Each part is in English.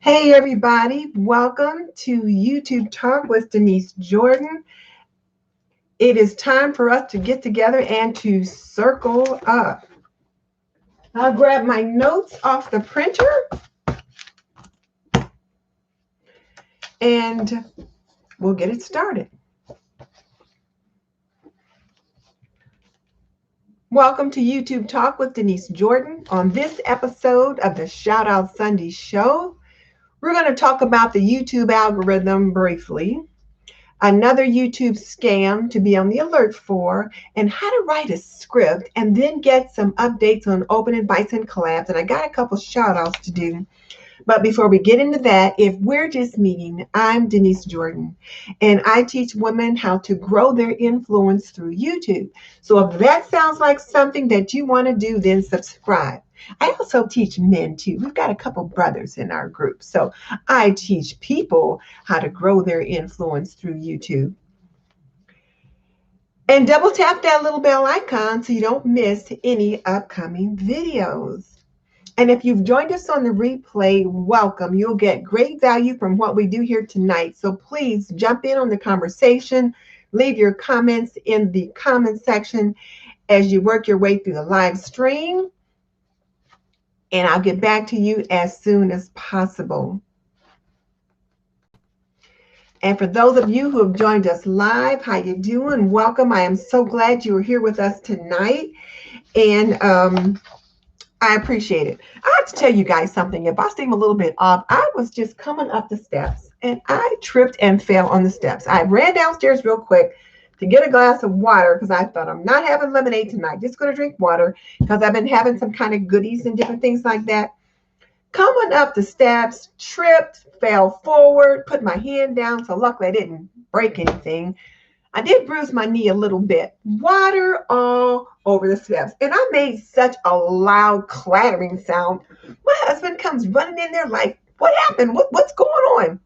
Hey everybody, welcome to YouTube Talk with Denise Jordan. It is time for us to get together and to circle up. I'll grab my notes off the printer and we'll get it started. Welcome to YouTube Talk with Denise Jordan. On this episode of the Shoutout Sunday Show, we're going to talk about the YouTube algorithm briefly, another YouTube scam to be on the alert for, and how to write a script and then get some updates on open invites and collabs. And I got a couple shout outs to do. But before we get into that, if we're just meeting, I'm Denise Jordan, and I teach women how to grow their influence through YouTube. So if that sounds like something that you want to do, then subscribe. I also teach men too. We've got a couple brothers in our group. So I teach people how to grow their influence through YouTube. And double tap that little bell icon so you don't miss any upcoming videos. And if you've joined us on the replay, welcome. You'll get great value from what we do here tonight. So please jump in on the conversation. Leave your comments in the comment section as you work your way through the live stream. And I'll get back to you as soon as possible. And for those of you who have joined us live, how you doing? Welcome. I am so glad you are here with us tonight. And I appreciate it. I have to tell you guys something. If I seem a little bit off, I was just coming up the steps and I tripped and fell on the steps. I ran downstairs real quick to get a glass of water because I thought I'm not having lemonade tonight. Just going to drink water because I've been having some kind of goodies and different things like that. Coming up the steps, tripped, fell forward, put my hand down. So luckily I didn't break anything. I did bruise my knee a little bit. Water all over the steps. And I made such a loud clattering sound. My husband comes running in there like, what happened? What's going on?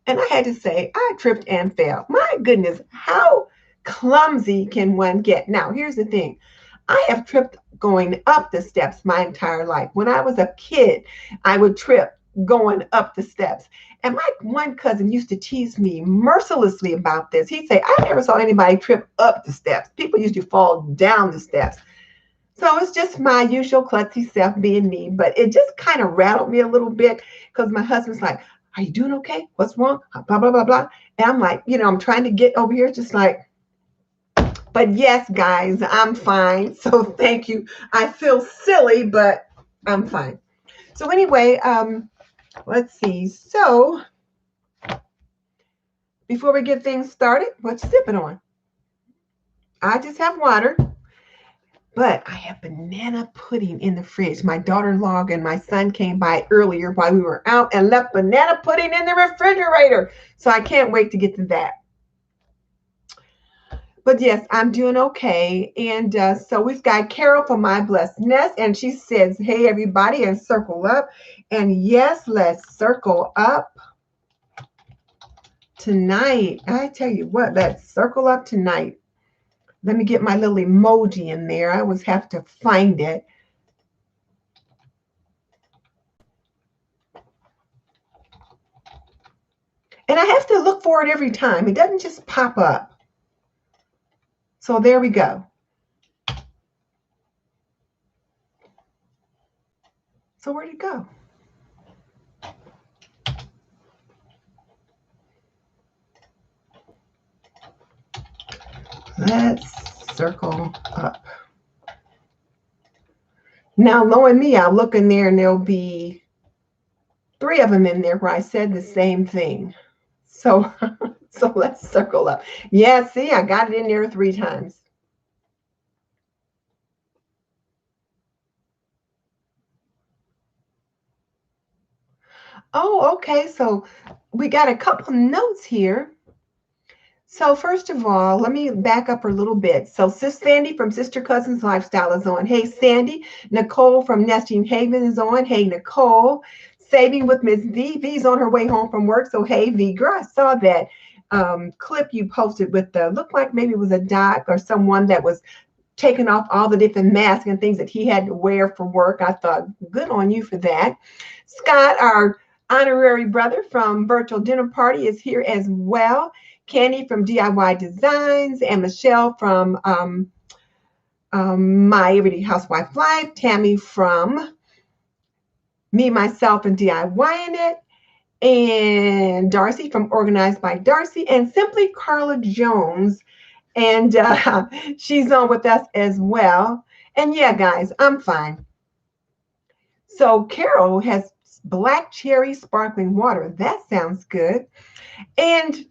And I had to say, I tripped and fell. My goodness, how clumsy can one get? Now, here's the thing. I have tripped going up the steps my entire life. When I was a kid, I would trip going up the steps. And my one cousin used to tease me mercilessly about this. He'd say, I never saw anybody trip up the steps. People used to fall down the steps. So it's just my usual klutzy self being me. But it just kind of rattled me a little bit because my husband's like, are you doing okay? What's wrong? Blah, blah, blah, blah. And I'm like, I'm trying to get over here just like, but yes, guys, I'm fine. So thank you. I feel silly, but I'm fine. So anyway, let's see. So before we get things started, what you sipping on? I just have water, but I have banana pudding in the fridge. My daughter-in-law and my son came by earlier while we were out and left banana pudding in the refrigerator. So I can't wait to get to that. But yes, I'm doing okay. And so we've got Carol from My Blessed Nest, and she says, hey, everybody, and circle up. And yes, let's circle up tonight. I tell you what, let's circle up tonight. Let me get my little emoji in there. I always have to find it. And I have to look for it every time. It doesn't just pop up. So there we go. So where'd it go? Let's circle up. Now, knowing me, I'll look in there and there'll be 3 of them in there where I said the same thing. So let's circle up. Yeah, see, I got it in there 3 times. Oh, okay. So we got a couple notes here. So first of all, let me back up a little bit. So Sis Sandy from Sister Cousins Lifestyle is on. Hey, Sandy. Nicole from Nesting Haven is on. Hey, Nicole. Saving with Miss V. V's on her way home from work. So, hey, V, girl, I saw that clip you posted with the, looked like maybe it was a doc or someone that was taking off all the different masks and things that he had to wear for work. I thought, good on you for that. Scott, our honorary brother from Virtual Dinner Party is here as well. Candy from DIY Designs, and Michelle from My Everyday Housewife Life. Tammy from Me, Myself, and DIYing It. And Darcy from Organized by Darcy. And Simply Carla Jones. And she's on with us as well. And yeah, guys, I'm fine. So Carol has black cherry sparkling water. That sounds good. And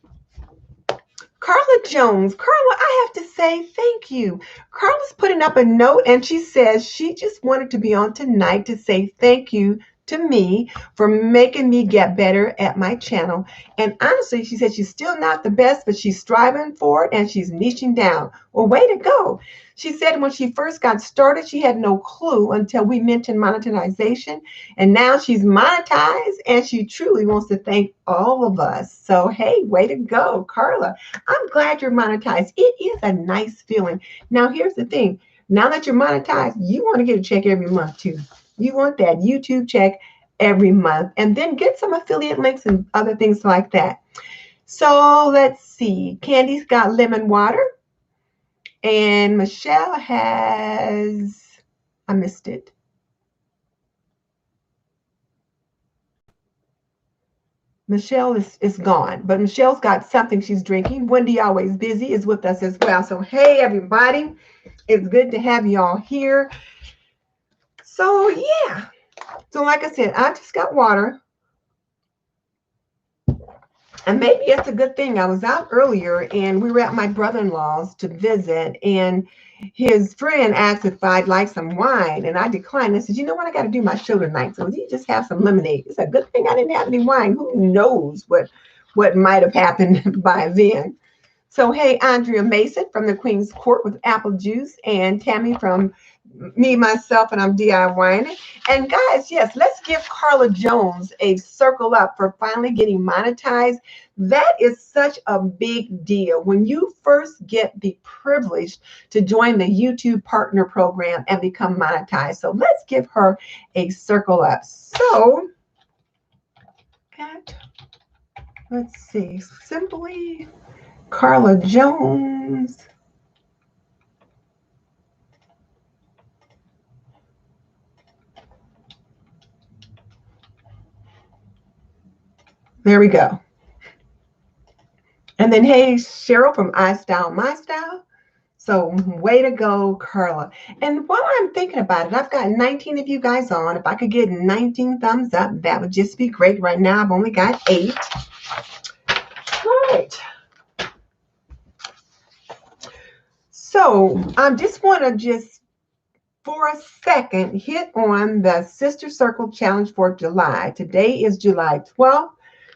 Carla Jones, Carla, I have to say thank you. Carla's putting up a note and she says she just wanted to be on tonight to say thank you to me for making me get better at my channel. And honestly, she said she's still not the best, but she's striving for it and she's niching down. Well, way to go. She said when she first got started, she had no clue until we mentioned monetization. And now she's monetized and she truly wants to thank all of us. So, hey, way to go, Carla. I'm glad you're monetized. It is a nice feeling. Now, here's the thing. Now that you're monetized, you want to get a check every month too. You want that YouTube check every month and then get some affiliate links and other things like that. So let's see. Candy's got lemon water. And Michelle has, I missed it. Michelle is gone, but Michelle's got something she's drinking. Wendy, always busy, is with us as well. So, hey, everybody. It's good to have y'all here. So, yeah. So, like I said, I just got water. And maybe it's a good thing. I was out earlier and we were at my brother-in-law's to visit. And his friend asked if I'd like some wine. And I declined. I said, you know what? I got to do my show tonight. So you just have some lemonade. It's a good thing I didn't have any wine. Who knows what might have happened by then. So, hey, Andrea Mason from the Queen's Court with apple juice, and Tammy from Me, Myself, and I'm DIYing it. And guys, yes, let's give Carla Jones a circle up for finally getting monetized. That is such a big deal. When you first get the privilege to join the YouTube Partner Program and become monetized. So let's give her a circle up. So, let's see, Simply Carla Jones. There we go. And then, hey, Cheryl from I Style, My Style. So way to go, Carla. And while I'm thinking about it, I've got 19 of you guys on. If I could get 19 thumbs up, that would just be great. Right now, I've only got 8. All right. So I just want to for a second, hit on the Sister Circle Challenge for July. Today is July 12th.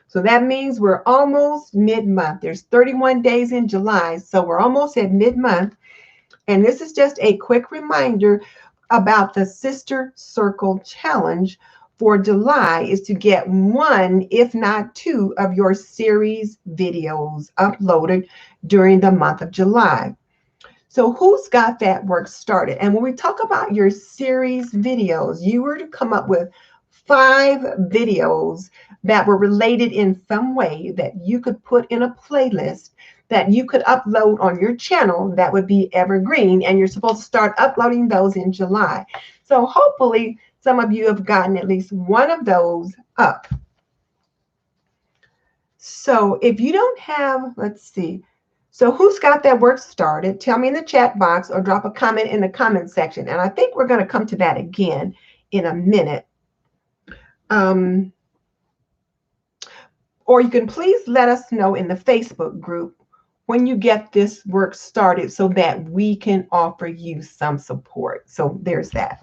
So that means we're almost mid-month. There's 31 days in July, so we're almost at mid-month. And this is just a quick reminder about the Sister Circle Challenge for July is to get 1, if not 2, of your series videos uploaded during the month of July. So who's got that work started? And when we talk about your series videos, you were to come up with 5 videos that were related in some way that you could put in a playlist that you could upload on your channel that would be evergreen, and you're supposed to start uploading those in July. So hopefully some of you have gotten at least one of those up. So if you don't have, let's see. So who's got that work started? Tell me in the chat box or drop a comment in the comment section. And I think we're going to come to that again in a minute. Or you can please let us know in the Facebook group when you get this work started so that we can offer you some support. So there's that.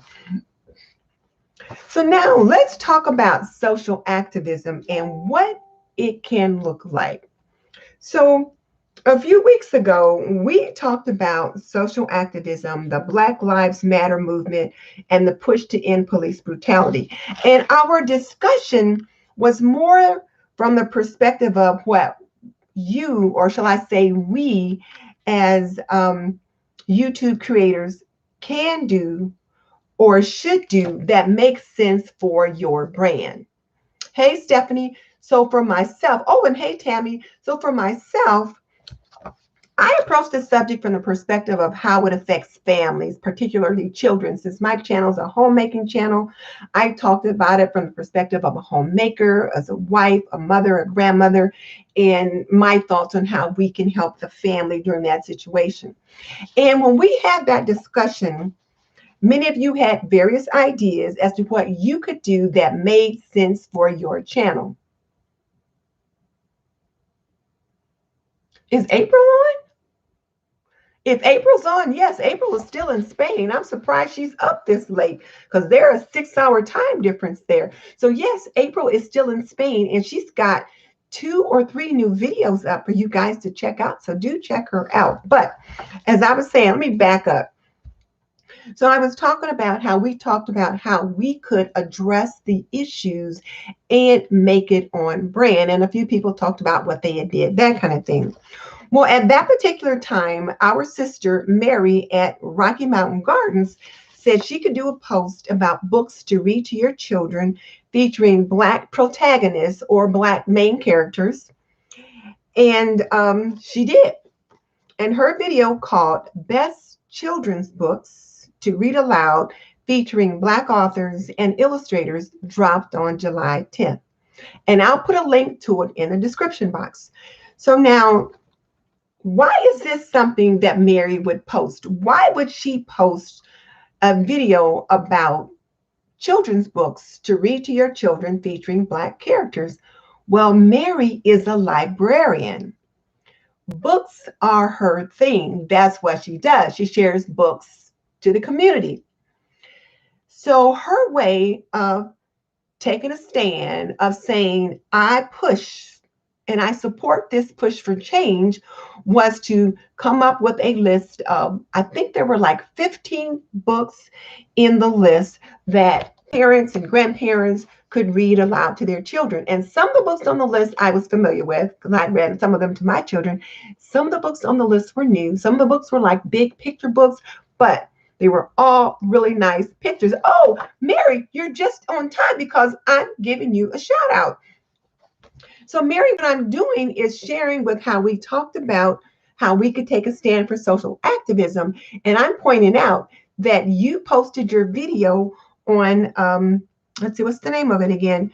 So now let's talk about social activism and what it can look like. So a few weeks ago, we talked about social activism, the Black Lives Matter movement, and the push to end police brutality. And our discussion was more from the perspective of what you, or shall I say we, as YouTube creators can do or should do that makes sense for your brand. Hey, Stephanie. So for myself, oh, and hey, Tammy. So for myself, I approach this subject from the perspective of how it affects families, particularly children. Since my channel is a homemaking channel, I talked about it from the perspective of a homemaker, as a wife, a mother, a grandmother, and my thoughts on how we can help the family during that situation. And when we had that discussion, many of you had various ideas as to what you could do that made sense for your channel. Is April on? If April's on, yes, April is still in Spain. I'm surprised she's up this late because there's a 6-hour time difference there. So yes, April is still in Spain and she's got 2 or 3 new videos up for you guys to check out. So do check her out. But as I was saying, let me back up. So I was talking about how we talked about how we could address the issues and make it on brand. And a few people talked about what they did, that kind of thing. Well, at that particular time, our sister Mary at Rocky Mountain Gardens said she could do a post about books to read to your children featuring Black protagonists or Black main characters. And she did. And her video called Best Children's Books to Read Aloud featuring Black authors and illustrators dropped on July 10th. And I'll put a link to it in the description box. So now, why is this something that Mary would post? Why would she post a video about children's books to read to your children featuring Black characters? Well, Mary is a librarian. Books are her thing. That's what she does. She shares books to the community. So her way of taking a stand, of saying, I push and I support this push for change, was to come up with a list of, I think there were like 15 books in the list that parents and grandparents could read aloud to their children. And some of the books on the list I was familiar with because I read some of them to my children. Some of the books on the list were new. Some of the books were like big picture books, but they were all really nice pictures. Oh, Mary, you're just on time because I'm giving you a shout out. So Mary, what I'm doing is sharing with how we talked about how we could take a stand for social activism. And I'm pointing out that you posted your video on, let's see, what's the name of it again?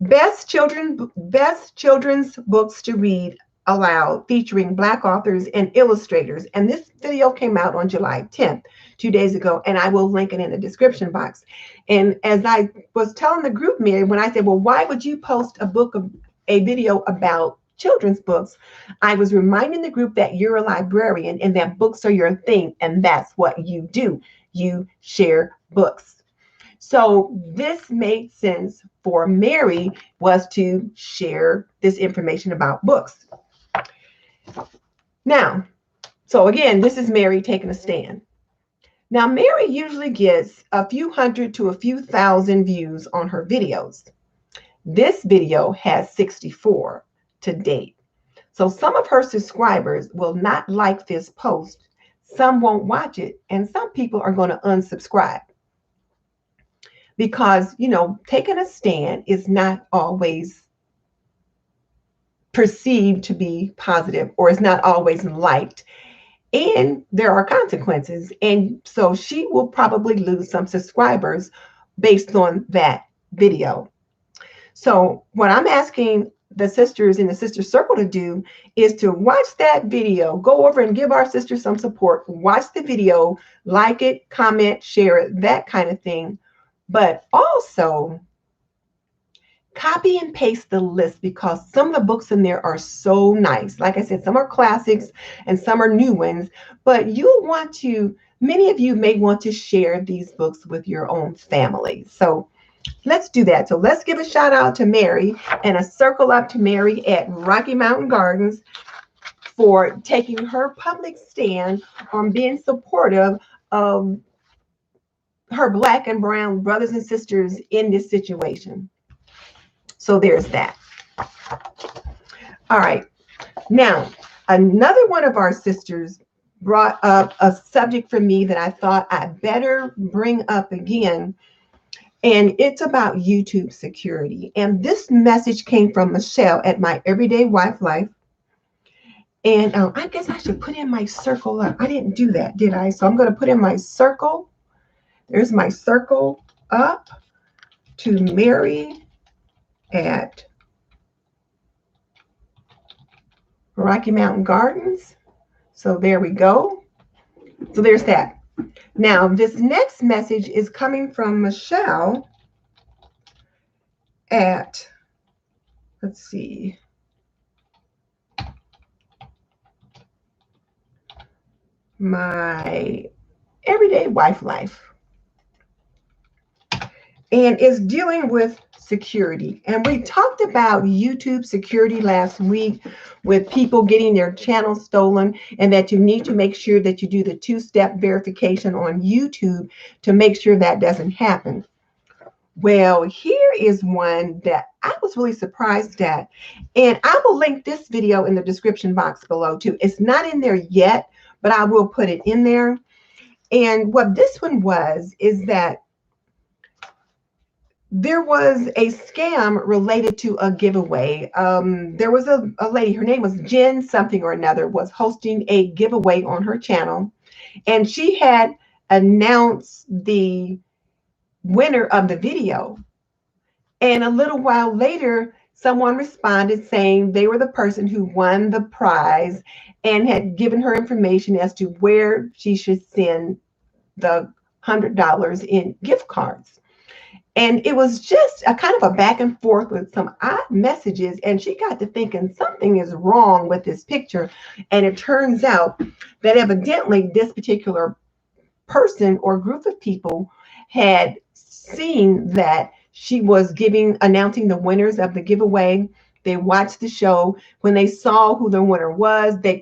Best Children's Books to Read Aloud featuring Black authors and illustrators. And this video came out on July 10th, 2 days ago, and I will link it in the description box. And as I was telling the group, Mary, when I said, well, why would you post a video about children's books? I was reminding the group that you're a librarian and that books are your thing, and that's what you do. You share books. So this made sense for Mary, was to share this information about books. Now, so again, this is Mary taking a stand. Now, Mary usually gets a few hundred to a few thousand views on her videos. This video has 64 to date. So some of her subscribers will not like this post, some won't watch it, and some people are going to unsubscribe. Because, you know, taking a stand is not always perceived to be positive, or is not always liked. And there are consequences. And so she will probably lose some subscribers based on that video. So what I'm asking the sisters in the sister circle to do is to watch that video, go over and give our sister some support, watch the video, like it, comment, share it, that kind of thing. But also copy and paste the list, because some of the books in there are so nice. Like I said, some are classics and some are new ones, but you'll want to, many of you may want to share these books with your own family. So let's do that. So let's give a shout out to Mary and a circle up to Mary at Rocky Mountain Gardens for taking her public stand on being supportive of her Black and brown brothers and sisters in this situation. So there's that. All right. Now, another one of our sisters brought up a subject for me that I thought I better bring up again. And it's about YouTube security. And this message came from Michelle at My Everyday Wife Life. And I guess I should put in my circle up. I didn't do that, did I? So I'm going to put in my circle. There's my circle up to Mary at Rocky Mountain Gardens. So there we go. So there's that. Now, this next message is coming from Michelle at, let's see, My Everyday Wife Life. And is dealing with security. And we talked about YouTube security last week with people getting their channel stolen, and that you need to make sure that you do the two-step verification on YouTube to make sure that doesn't happen. Well, here is one that I was really surprised at. And I will link this video in the description box below too. It's not in there yet, but I will put it in there. And what this one was is that there was a scam related to a giveaway. There was a lady, her name was Jen something or another, was hosting a giveaway on her channel. And she had announced the winner of the video. And a little while later, someone responded saying they were the person who won the prize and had given her information as to where she should send the $100 in gift cards. And it was just a kind of a back and forth with some odd messages. And she got to thinking something is wrong with this picture. And it turns out that evidently this particular person or group of people had seen that she was announcing the winners of the giveaway. They watched the show. When they saw who the winner was, they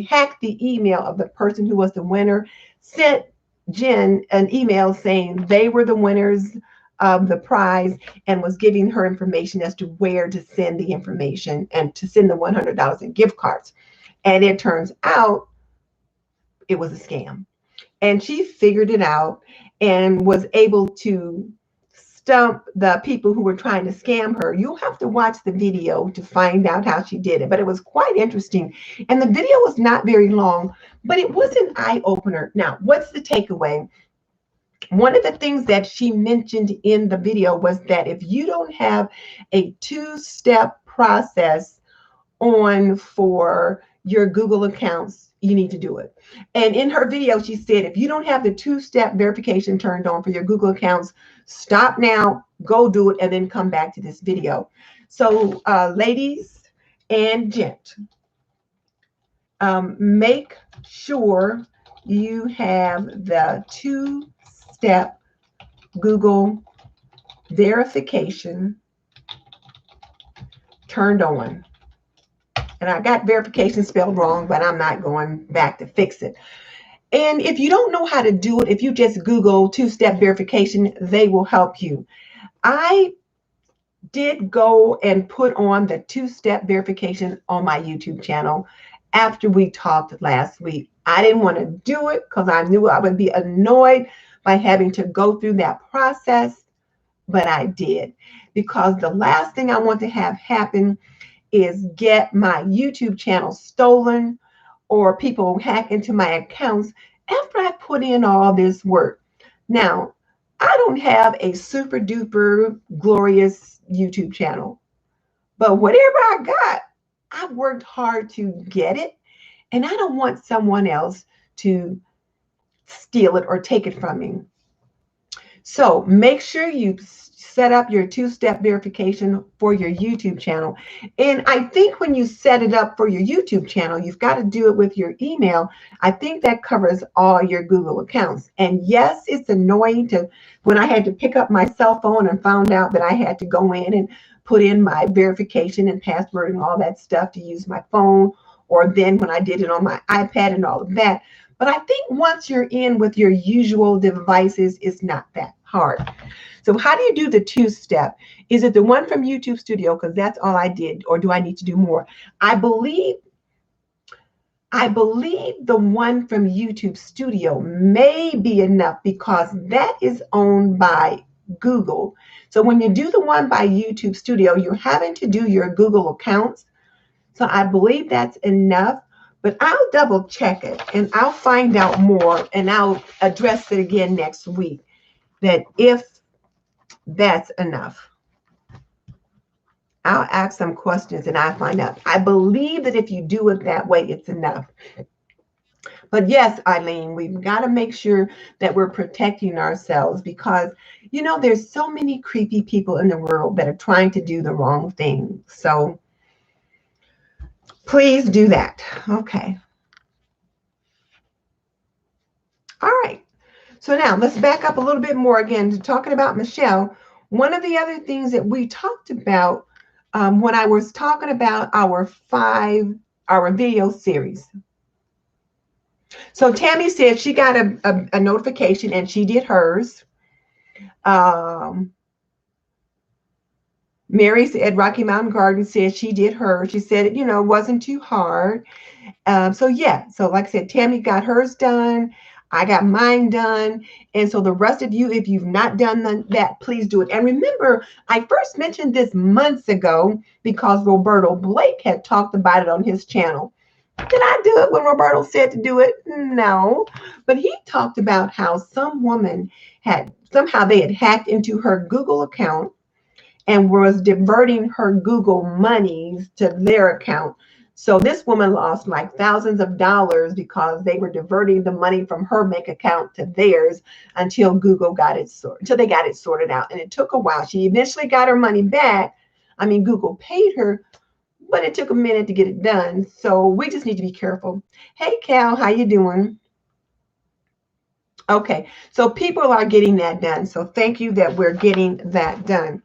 hacked the email of the person who was the winner, sent Jen an email saying they were the winners of the prize, and was giving her information as to where to send the information and to send the $100 in gift cards. And it turns out it was a scam. And she figured it out and was able to stump the people who were trying to scam her. You'll have to watch the video to find out how she did it, but it was quite interesting. And the video was not very long, but it was an eye-opener. Now, what's the takeaway? One of the things that she mentioned in the video was that if you don't have a two-step process on for your Google accounts, you need to do it. And in her video, she said, if you don't have the two-step verification turned on for your Google accounts, stop now, go do it, and then come back to this video. So ladies and gent, make sure you have the two-step Google verification turned on. And I got verification spelled wrong, but I'm not going back to fix it. And if you don't know how to do it, if you just Google two-step verification, they will help you. I did go and put on the two-step verification on my YouTube channel after we talked last week. I didn't want to do it because I knew I would be annoyed by having to go through that process, but I did, because the last thing I want to have happen is get my YouTube channel stolen or people hack into my accounts after I put in all this work. Now, I don't have a super duper glorious YouTube channel, but whatever I got, I worked hard to get it, and I don't want someone else to steal it or take it from me. So make sure you set up your two-step verification for your YouTube channel. And I think when you set it up for your YouTube channel, you've got to do it with your email. I think that covers all your Google accounts. And yes, it's annoying when I had to pick up my cell phone and found out that I had to go in and put in my verification and password and all that stuff to use my phone, or then when I did it on my iPad and all of that. But I think once you're in with your usual devices, it's not that hard. So how do you do the two-step? Is it the one from YouTube Studio? Because that's all I did. Or do I need to do more? I believe the one from YouTube Studio may be enough, because that is owned by Google. So when you do the one by YouTube Studio, you're having to do your Google accounts. So I believe that's enough, but I'll double check it and I'll find out more and I'll address it again next week that if that's enough. I'll ask some questions and I'll find out. I believe that if you do it that way, it's enough. But yes, Eileen, we've got to make sure that we're protecting ourselves because, you know, there's so many creepy people in the world that are trying to do the wrong thing. So please do that. Okay. All right. So now let's back up a little bit more again to talking about Michelle. One of the other things that we talked about when I was talking about our video series. So Tammy said she got a notification and she did hers. Mary said Rocky Mountain Garden said she did hers. She said it, you know, wasn't too hard. So yeah, so like I said, Tammy got hers done. I got mine done. And so the rest of you, if you've not done that, please do it. And remember, I first mentioned this months ago because Roberto Blake had talked about it on his channel. Did I do it when Roberto said to do it? No. But he talked about how some woman they had hacked into her Google account and was diverting her Google monies to their account. So this woman lost like thousands of dollars because they were diverting the money from her bank account to theirs until Google got it until they got it sorted out. And it took a while. She eventually got her money back. I mean, Google paid her, but it took a minute to get it done. So we just need to be careful. Hey, Cal, how you doing? Okay, so people are getting that done. So thank you that we're getting that done.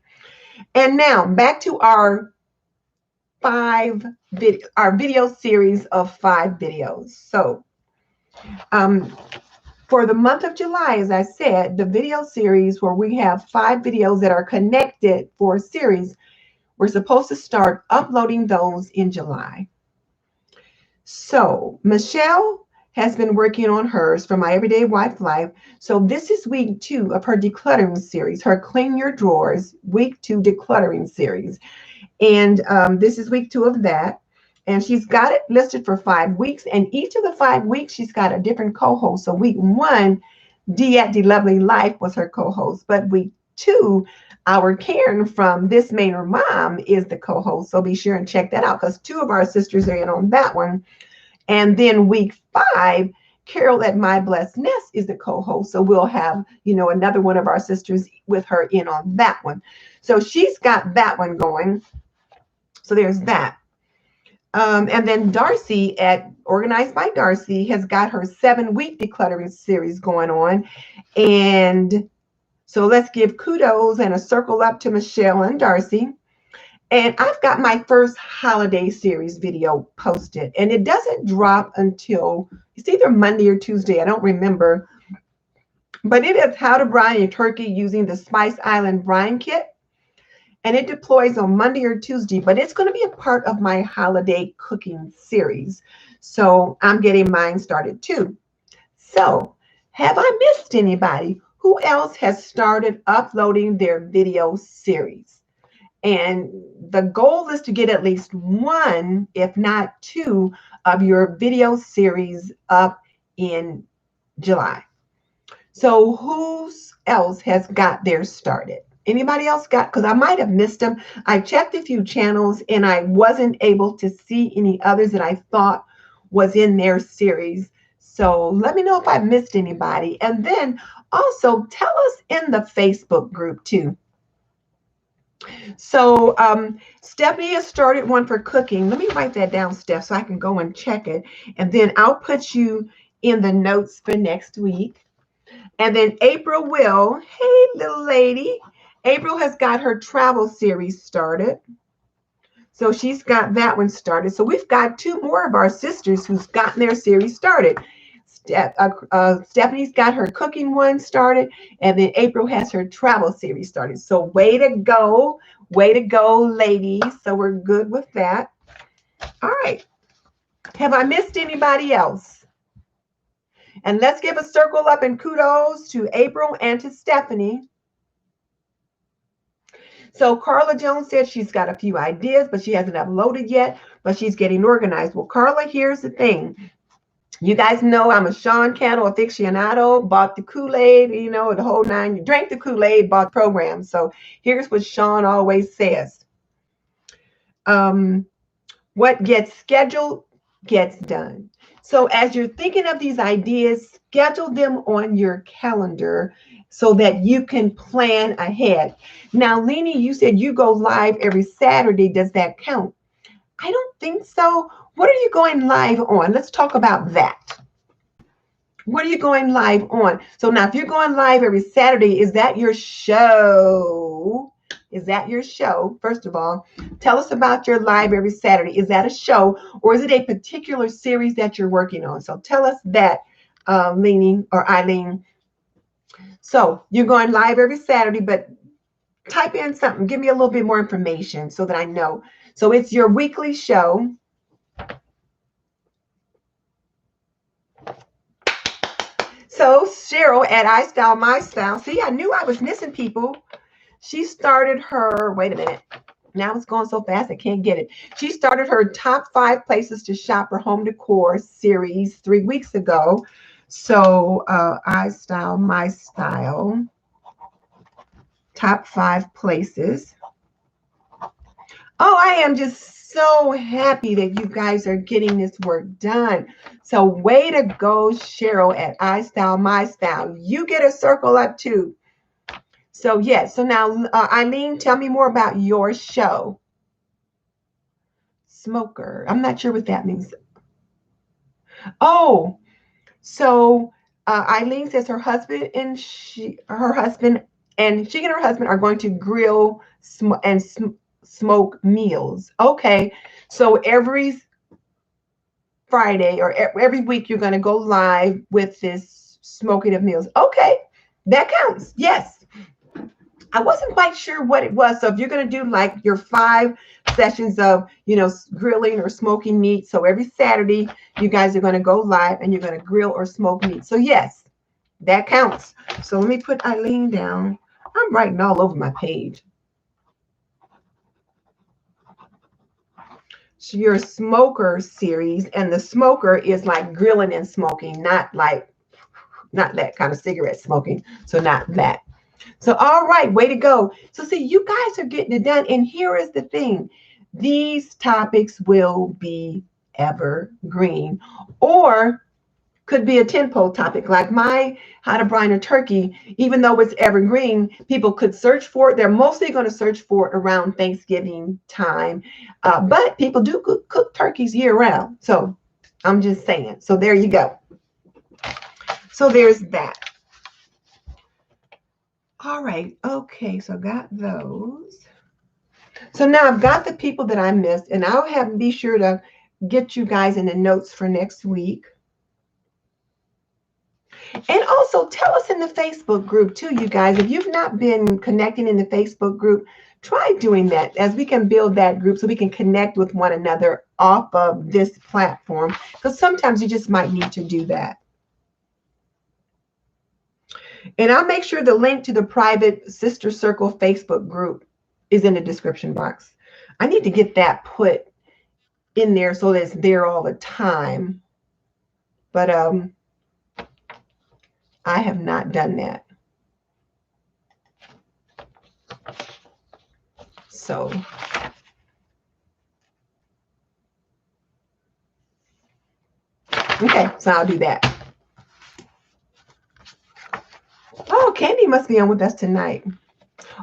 And now back to our video series of 5 videos. So for the month of July, as I said, the video series where we have 5 videos that are connected for a series, we're supposed to start uploading those in July. So Michelle has been working on hers for My Everyday Wife Life. So this is week 2 of her decluttering series, her Clean Your Drawers week 2 decluttering series. And this is week 2 of that. And she's got it listed for 5 weeks. And each of the 5 weeks, she's got a different co-host. So week 1, Dee at the Lovely Life was her co-host. But week 2, our Karen from This Made Her Mom is the co-host. So be sure and check that out because 2 of our sisters are in on that one. And then week 5, Carol at My Blessed Nest is the co-host. So we'll have, you know, another one of our sisters with her in on that one. So she's got that one going. So there's that. And then Darcy at Organized by Darcy has got her 7-week decluttering series going on. And so let's give kudos and a circle up to Michelle and Darcy. And I've got my first holiday series video posted. And it doesn't drop until, it's either Monday or Tuesday. I don't remember. But it is how to brine a turkey using the Spice Island brine kit. And it deploys on Monday or Tuesday, but it's going to be a part of my holiday cooking series. So I'm getting mine started too. So have I missed anybody? Who else has started uploading their video series? And the goal is to get at least 1, if not 2, of your video series up in July. So who else has got theirs started? Anybody else got, because I might have missed them. I checked a few channels and I wasn't able to see any others that I thought was in their series. So let me know if I missed anybody. And then also tell us in the Facebook group too. So Stephanie has started one for cooking. Let me write that down, Steph, so I can go and check it. And then I'll put you in the notes for next week. And then April will, hey, little lady. April has got her travel series started. So she's got that one started. So we've got 2 more of our sisters who's gotten their series started. Stephanie's got her cooking one started, and then April has her travel series started. So way to go, ladies. So we're good with that. All right. Have I missed anybody else? And let's give a circle up and kudos to April and to Stephanie. So Carla Jones said she's got a few ideas, but she hasn't uploaded yet, but she's getting organized. Well, Carla, here's the thing. You guys know I'm a Sean Cannell aficionado, bought the Kool-Aid, you know, the whole nine. You drank the Kool-Aid, bought the program. So here's what Sean always says. What gets scheduled gets done. So as you're thinking of these ideas, schedule them on your calendar so that you can plan ahead. Now, Leni, you said you go live every Saturday. Does that count? I don't think so. What are you going live on? Let's talk about that. What are you going live on? So now if you're going live every Saturday, is that your show? Is that your show? First of all, tell us about your live every Saturday. Is that a show or is it a particular series that you're working on? So tell us that, Leni or Eileen. So you're going live every Saturday, but type in something. Give me a little bit more information so that I know. So it's your weekly show. So Cheryl at I Style My Style. See, I knew I was missing people. She started her, wait a minute. Now it's going so fast I can't get it. She started her top 5 places to shop for home decor series 3 weeks ago. So I Style My Style. Top 5 places. Oh, I am just so happy that you guys are getting this work done. So way to go, Cheryl at I Style My Style. You get a circle up too. So yes, so now Eileen, tell me more about your show. Smoker. I'm not sure what that means. Oh, so Eileen says her husband and she and her husband are going to grill and smoke meals. Okay, so every Friday or every week you're going to go live with this smoking of meals. Okay, that counts. Yes. I wasn't quite sure what it was. So if you're going to do like your 5 sessions of, you know, grilling or smoking meat. So every Saturday, you guys are going to go live and you're going to grill or smoke meat. So yes, that counts. So let me put Eileen down. I'm writing all over my page. So your smoker series, and the smoker is like grilling and smoking, not that kind of cigarette smoking. So not that. So, all right, way to go. So, see, you guys are getting it done. And here is the thing. These topics will be evergreen or could be a tentpole topic like my how to brine a turkey. Even though it's evergreen, people could search for it. They're mostly going to search for it around Thanksgiving time. But people do cook turkeys year round. So I'm just saying. So there you go. So there's that. All right. Okay. So I got those. So now I've got the people that I missed, and I'll have be sure to get you guys in the notes for next week. And also tell us in the Facebook group too, you guys, if you've not been connecting in the Facebook group, try doing that as we can build that group so we can connect with one another off of this platform, because sometimes you just might need to do that. And I'll make sure the link to the private Sister Circle Facebook group is in the description box. I need to get that put in there so that it's there all the time. But I have not done that. So okay, so I'll do that. Oh, Candy must be on with us tonight.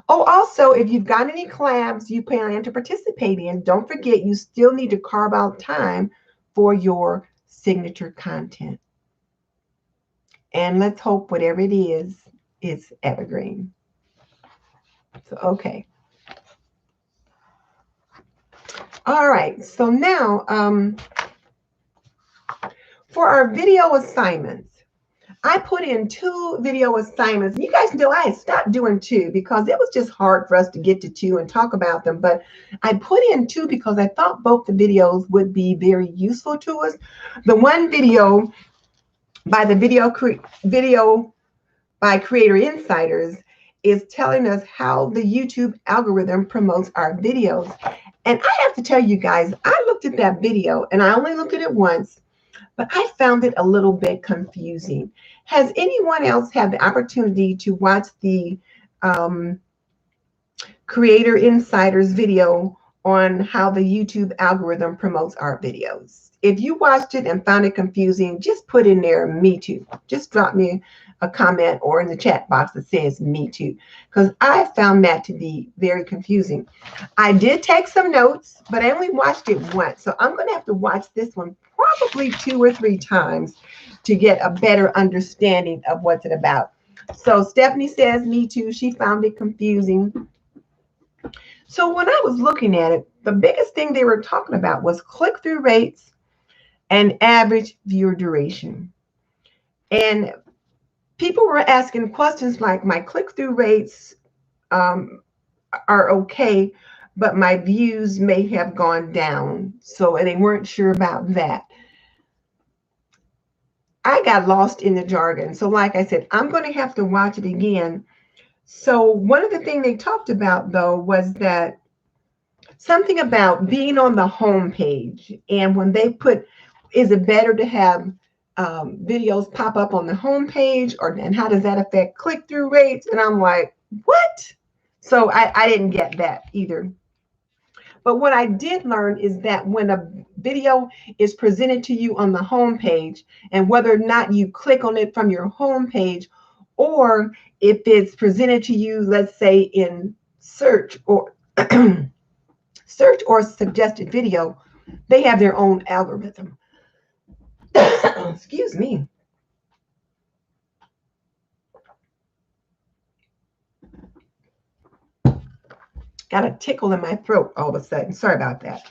Oh, also, if you've got any collabs you plan to participate in, don't forget you still need to carve out time for your signature content. And let's hope whatever it is evergreen. So, okay. All right. So now, for our video assignments, I put in 2 video assignments. You guys know I had stopped doing 2 because it was just hard for us to get to 2 and talk about them. But I put in 2 because I thought both the videos would be very useful to us. The one video by the video by Creator Insiders is telling us how the YouTube algorithm promotes our videos. And I have to tell you guys, I looked at that video and I only looked at it once, but I found it a little bit confusing. Has anyone else had the opportunity to watch the Creator Insider's video on how the YouTube algorithm promotes our videos? If you watched it and found it confusing, just put in there, me too. Just drop me a comment or in the chat box that says me too, because I found that to be very confusing. I did take some notes, but I only watched it once. So I'm going to have to watch this one probably 2 or 3 times to get a better understanding of what's it about. So Stephanie says me too. She found it confusing. So when I was looking at it, the biggest thing they were talking about was click-through rates and average viewer duration. And people were asking questions like, my click-through rates are okay, but my views may have gone down. So they weren't sure about that. I got lost in the jargon. So like I said, I'm going to have to watch it again. So one of the things they talked about, though, was that something about being on the home page. And when they put, is it better to have videos pop up on the home page, and how does that affect click-through rates? And I'm like, what? So I didn't get that either. But what I did learn is that when a video is presented to you on the home page, and whether or not you click on it from your home page, or if it's presented to you, let's say in search or search or suggested video, they have their own algorithm. Excuse me. Got a tickle in my throat all of a sudden. Sorry about that.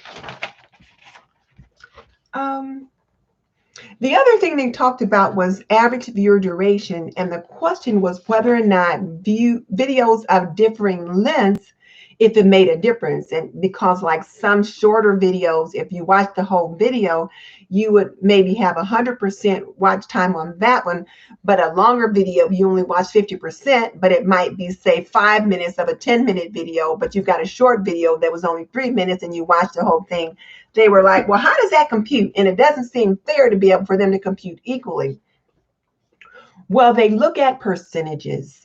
The other thing they talked about was average viewer duration, and the question was whether or not videos of differing lengths, if it made a difference. And because like some shorter videos, if you watch the whole video, you would maybe have 100% watch time on that one, but a longer video, you only watch 50%, but it might be, say, 5 minutes of a 10-minute video, but you've got a short video that was only 3 minutes and you watched the whole thing. They were like, well, how does that compute? And it doesn't seem fair to be able for them to compute equally. Well, they look at percentages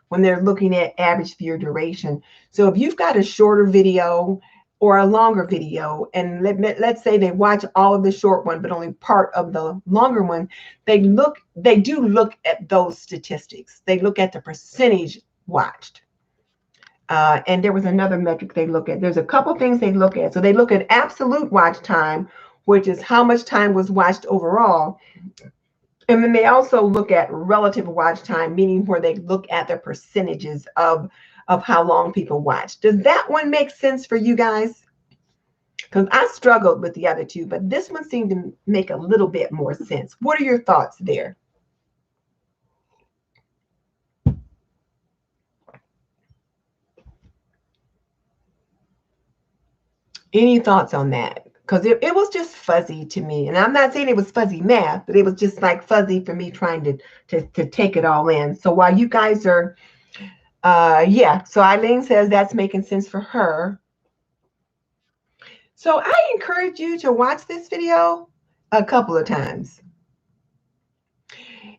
when they're looking at average viewer duration. So if you've got a shorter video or a longer video, and let's say they watch all of the short one, but only part of the longer one, they do look at those statistics. They look at the percentage watched. And there was another metric they look at. There's a couple things they look at. So they look at absolute watch time, which is how much time was watched overall. And then they also look at relative watch time, meaning where they look at the percentages of how long people watch. Does that one make sense for you guys? Because I struggled with the other two, but this one seemed to make a little bit more sense. What are your thoughts there? Any thoughts on that? Because it was just fuzzy to me. And I'm not saying it was fuzzy math, but it was just like fuzzy for me trying to take it all in. So while you guys are, yeah. So Eileen says that's making sense for her. So I encourage you to watch this video a couple of times.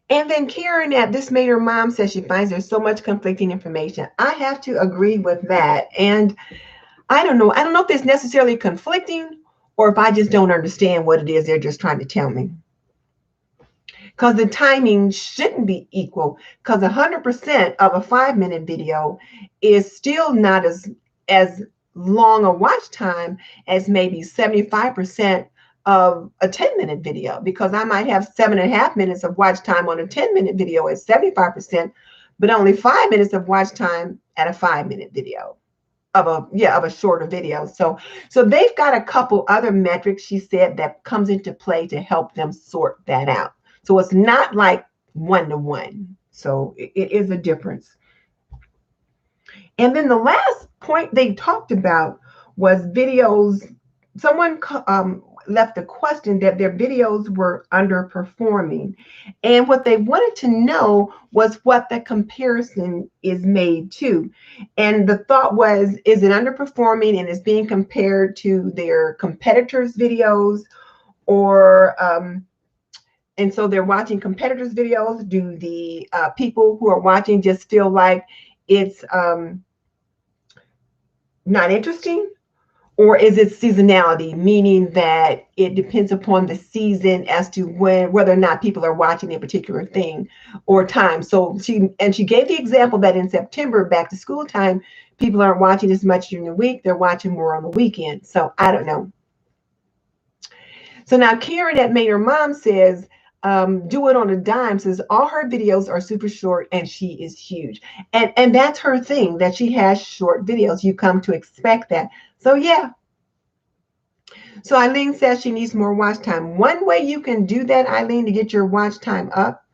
And then Karen at This Made Her Mom says she finds there's so much conflicting information. I have to agree with that. And I don't know if it's necessarily conflicting or if I just don't understand what it is they're just trying to tell me. Because the timing shouldn't be equal, because 100% of a 5-minute video is still not as long a watch time as maybe 75% of a 10-minute video, because I might have 7.5 minutes of watch time on a 10-minute video at 75%, but only 5 minutes of watch time at a 5-minute video of a shorter video. So they've got a couple other metrics, she said, that comes into play to help them sort that out. So it's not like 1-to-1. So it is a difference. And then the last point they talked about was videos. Someone left a question that their videos were underperforming. And what they wanted to know was what the comparison is made to. And the thought was, is it underperforming and is being compared to their competitors' videos? Or, and so they're watching competitors' videos. Do the people who are watching just feel like it's not interesting? Or is it seasonality, meaning that it depends upon the season as to whether or not people are watching a particular thing or time? So she gave the example that in September, back to school time, people aren't watching as much during the week. They're watching more on the weekend. So I don't know. So now Karen at Mayor Mom says, do it on a dime, says all her videos are super short and she is huge. And that's her thing, that she has short videos. You come to expect that. So yeah. So Eileen says she needs more watch time. One way you can do that, Eileen, to get your watch time up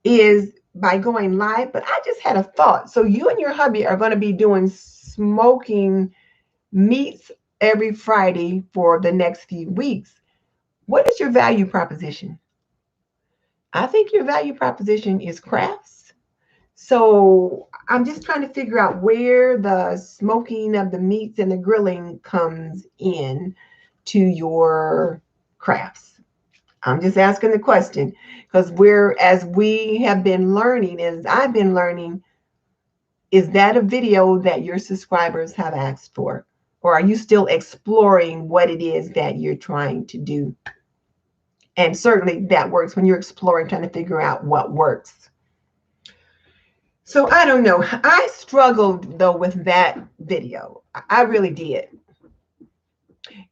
is by going live. But I just had a thought. So you and your hubby are going to be doing smoking meats every Friday for the next few weeks. What is your value proposition? I think your value proposition is crafts. So I'm just trying to figure out where the smoking of the meats and the grilling comes in to your crafts. I'm just asking the question, because as we have been learning, as I've been learning, is that a video that your subscribers have asked for? Or are you still exploring what it is that you're trying to do? And certainly that works when you're exploring, trying to figure out what works. So I don't know. I struggled, though, with that video. I really did.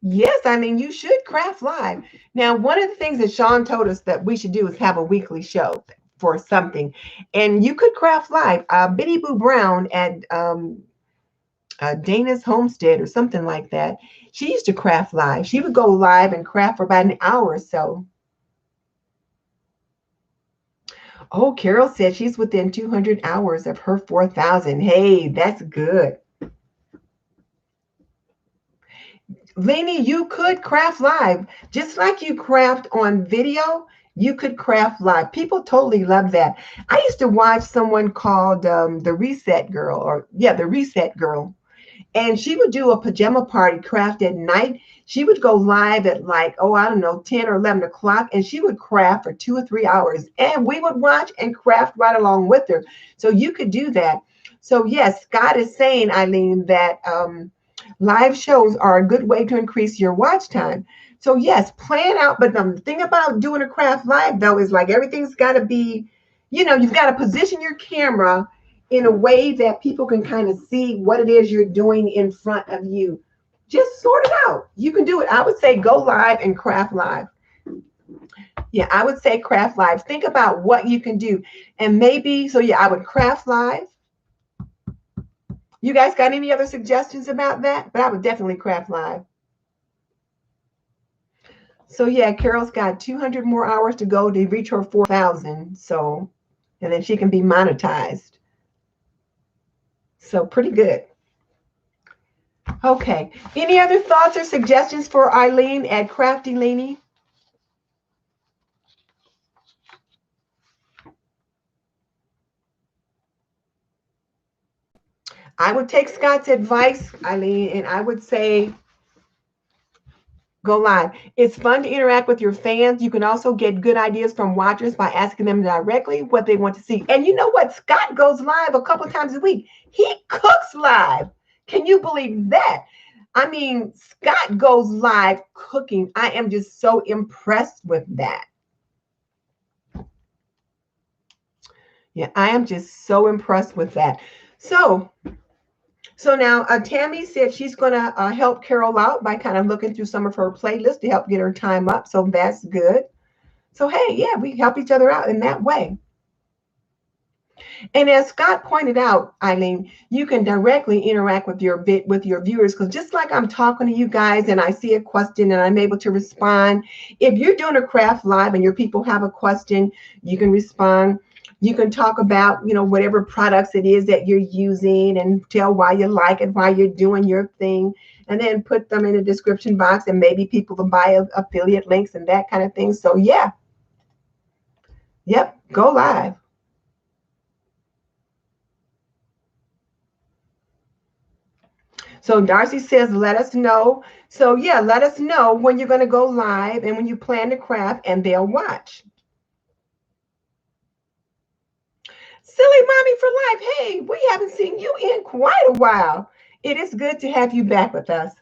Yes, I mean, you should craft live. Now, one of the things that Sean told us that we should do is have a weekly show for something. And you could craft live. Biddy Boo Brown at Dana's Homestead or something like that, she used to craft live. She would go live and craft for about an hour or so. Oh, Carol said she's within 200 hours of her 4,000. Hey, that's good. Lainey, you could craft live. Just like you craft on video, you could craft live. People totally love that. I used to watch someone called The Reset Girl, The Reset Girl. And she would do a pajama party craft at night. She would go live at 10 or 11 o'clock, and she would craft for 2 or 3 hours. And we would watch and craft right along with her. So you could do that. So yes, Scott is saying, Eileen, that live shows are a good way to increase your watch time. So yes, plan out. But the thing about doing a craft live, though, is like everything's got to be, you've got to position your camera in a way that people can kind of see what it is you're doing in front of you. Just sort it out. You can do it. I would say go live and craft live. Yeah, I would say craft live. Think about what you can do. And maybe, I would craft live. You guys got any other suggestions about that? But I would definitely craft live. So yeah, Carol's got 200 more hours to go to reach her 4,000. So, and then she can be monetized. So pretty good. Okay. Any other thoughts or suggestions for Eileen at Crafty Leanie? I would take Scott's advice, Eileen, and I would say go live. It's fun to interact with your fans. You can also get good ideas from watchers by asking them directly what they want to see. And you know what? Scott goes live a couple times a week. He cooks live. Can you believe that? I mean, Scott goes live cooking. I am just so impressed with that. Yeah, I am just so impressed with that. So now Tammy said she's going to help Carol out by kind of looking through some of her playlists to help get her time up. So that's good. So, hey, yeah, we help each other out in that way. And as Scott pointed out, Eileen, you can directly interact with your viewers, because just like I'm talking to you guys and I see a question and I'm able to respond, if you're doing a craft live and your people have a question, you can respond. You can talk about, whatever products it is that you're using and tell why you like it, why you're doing your thing. and then put them in the description box, and maybe people will buy affiliate links and that kind of thing. So yeah. Yep, go live. So Darcy says, let us know. So yeah, let us know when you're going to go live and when you plan to craft, and they'll watch. Silly Mommy for Life. Hey, we haven't seen you in quite a while. It is good to have you back with us.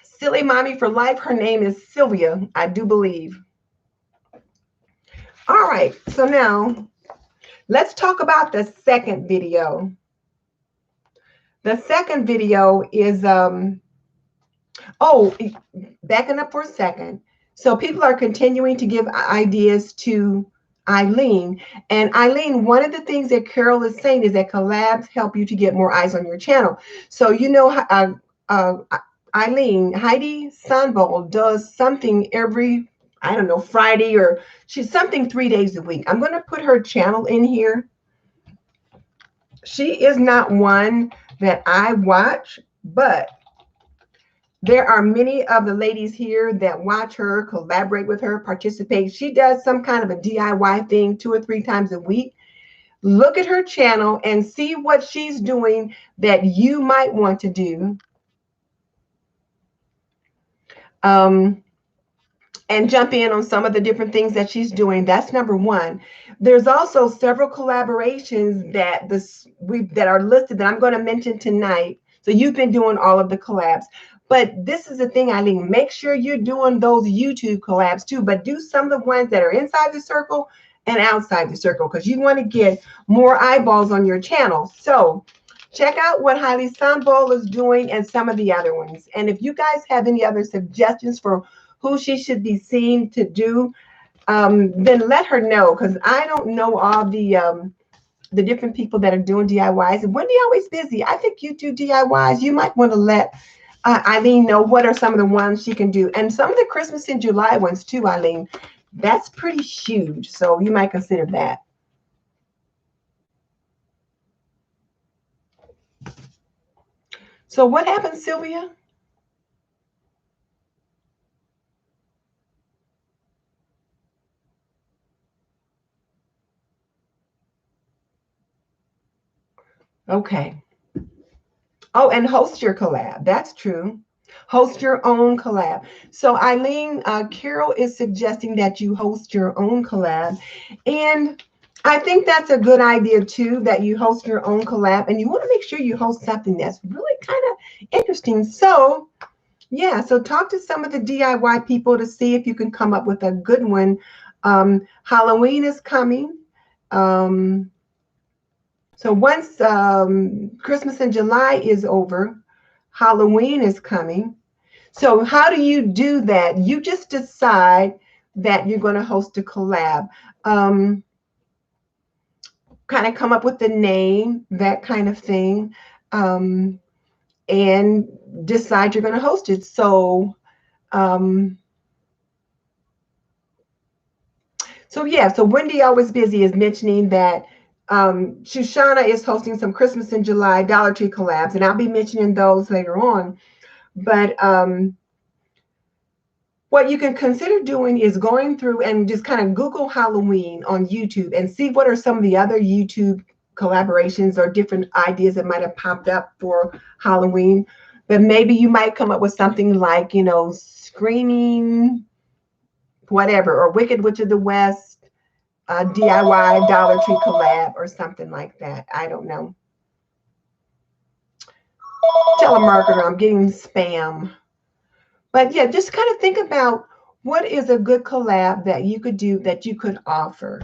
Silly Mommy for Life. Her name is Sylvia, I do believe. All right. So now let's talk about the second video. The second video is, backing up for a second. So people are continuing to give ideas to Eileen. And Eileen, one of the things that Carol is saying is that collabs help you to get more eyes on your channel. So, you know, Eileen, Heidi Sanbol does something every, I don't know, Friday, or she's something 3 days a week. I'm going to put her channel in here. She is not one that I watch, but there are many of the ladies here that watch her, collaborate with her, participate. She does some kind of a DIY thing 2 or 3 times a week. Look at her channel and see what she's doing that you might want to do. And jump in on some of the different things that she's doing. That's number one. There's also several collaborations that are listed that I'm going to mention tonight. So you've been doing all of the collabs. But this is the thing, Eileen, make sure you're doing those YouTube collabs too, but do some of the ones that are inside the circle and outside the circle, because you want to get more eyeballs on your channel. So check out what Heidi Sanbol is doing and some of the other ones. And if you guys have any other suggestions for who she should be seen to do, then let her know, because I don't know all the different people that are doing DIYs. And Wendy Always Busy, I think you do DIYs. You might want to let Eileen know what are some of the ones she can do. And some of the Christmas in July ones too, Eileen. That's pretty huge. So you might consider that. So what happened, Sylvia? Okay. Oh, and host your collab. That's true. Host your own collab. So Eileen, Carol is suggesting that you host your own collab. And I think that's a good idea too, that you host your own collab. And you want to make sure you host something that's really kind of interesting. So yeah, so talk to some of the DIY people to see if you can come up with a good one. Halloween is coming. So once Christmas in July is over, Halloween is coming. So how do you do that? You just decide that you're going to host a collab. Kind of come up with the name, that kind of thing, and decide you're going to host it. So, so Wendy Always Busy is mentioning that Shoshana is hosting some Christmas in July Dollar Tree collabs, and I'll be mentioning those later on. But what you can consider doing is going through and just kind of Google Halloween on YouTube and see what are some of the other YouTube collaborations or different ideas that might have popped up for Halloween. But maybe you might come up with something like, you know, Screaming whatever, or Wicked Witch of the West, DIY Dollar Tree collab, or something like that. I don't know. Telemarketer, I'm getting spam. But yeah, just kind of think about what is a good collab that you could do, that you could offer.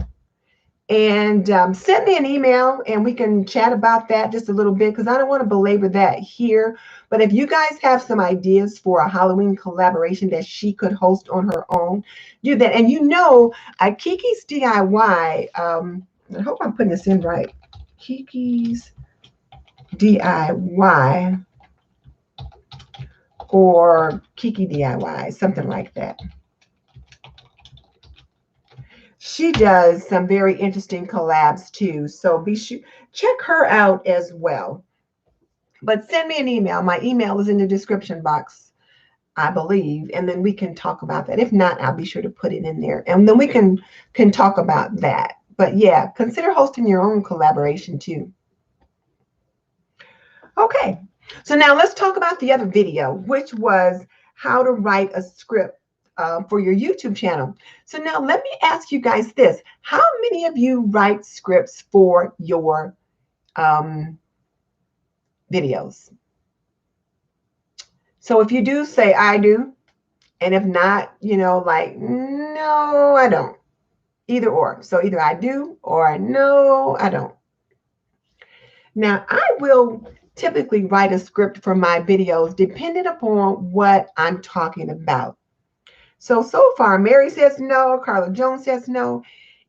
And send me an email and we can chat about that just a little bit, because I don't want to belabor that here. But if you guys have some ideas for a Halloween collaboration that she could host on her own, do that. And you know, Kiki's DIY, I hope I'm putting this in right. Kiki's DIY or Kiki DIY, something like that. She does some very interesting collabs too. So be sure, check her out as well. But send me an email. My email is in the description box, I believe, and then we can talk about that. If not, I'll be sure to put it in there, and then we can talk about that. But yeah, consider hosting your own collaboration too. Okay, so now let's talk about the other video, which was how to write a script for your YouTube channel. So now let me ask you guys this. How many of you write scripts for your videos? So if you do, say I do. And if not, like, no, I don't. Either or. So either I do or no, I don't. Now, I will typically write a script for my videos depending upon what I'm talking about. So far, Mary says no, Carla Jones says no.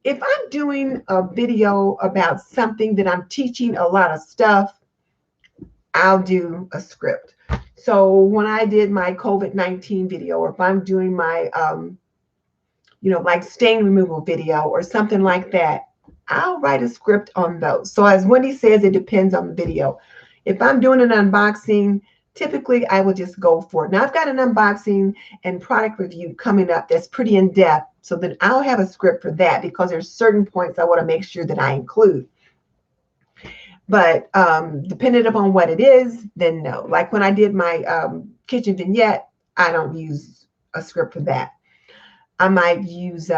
If I'm doing a video about something that I'm teaching a lot of stuff, I'll do a script. So when I did my COVID-19 video, or if I'm doing my, like stain removal video or something like that, I'll write a script on those. So as Wendy says, it depends on the video. If I'm doing an unboxing, typically I will just go for it. Now I've got an unboxing and product review coming up that's pretty in-depth, so that I'll have a script for that, because there's certain points I want to make sure that I include. But depending upon what it is, then no. Like when I did my kitchen vignette, I don't use a script for that. I might use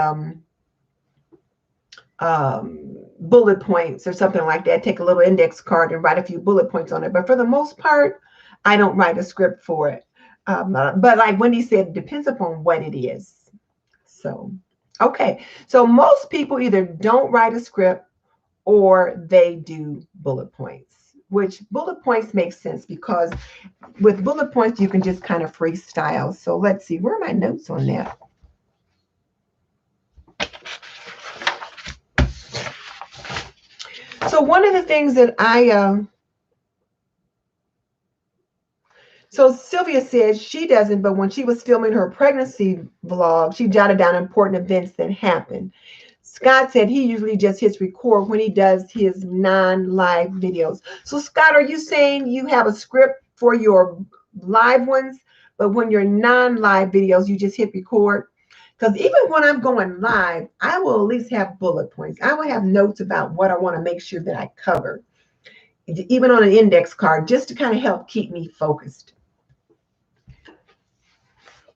bullet points or something like that. Take a little index card and write a few bullet points on it. But for the most part, I don't write a script for it. But like Wendy said, it depends upon what it is. So, okay. So most people either don't write a script or they do bullet points, which bullet points make sense, because with bullet points, you can just kind of freestyle. So let's see, where are my notes on that? So one of the things that so Sylvia said she doesn't, but when she was filming her pregnancy vlog, she jotted down important events that happened. Scott said he usually just hits record when he does his non-live videos. So Scott, are you saying you have a script for your live ones, but when you're non-live videos, you just hit record? Because even when I'm going live, I will at least have bullet points. I will have notes about what I want to make sure that I cover, even on an index card, just to kind of help keep me focused.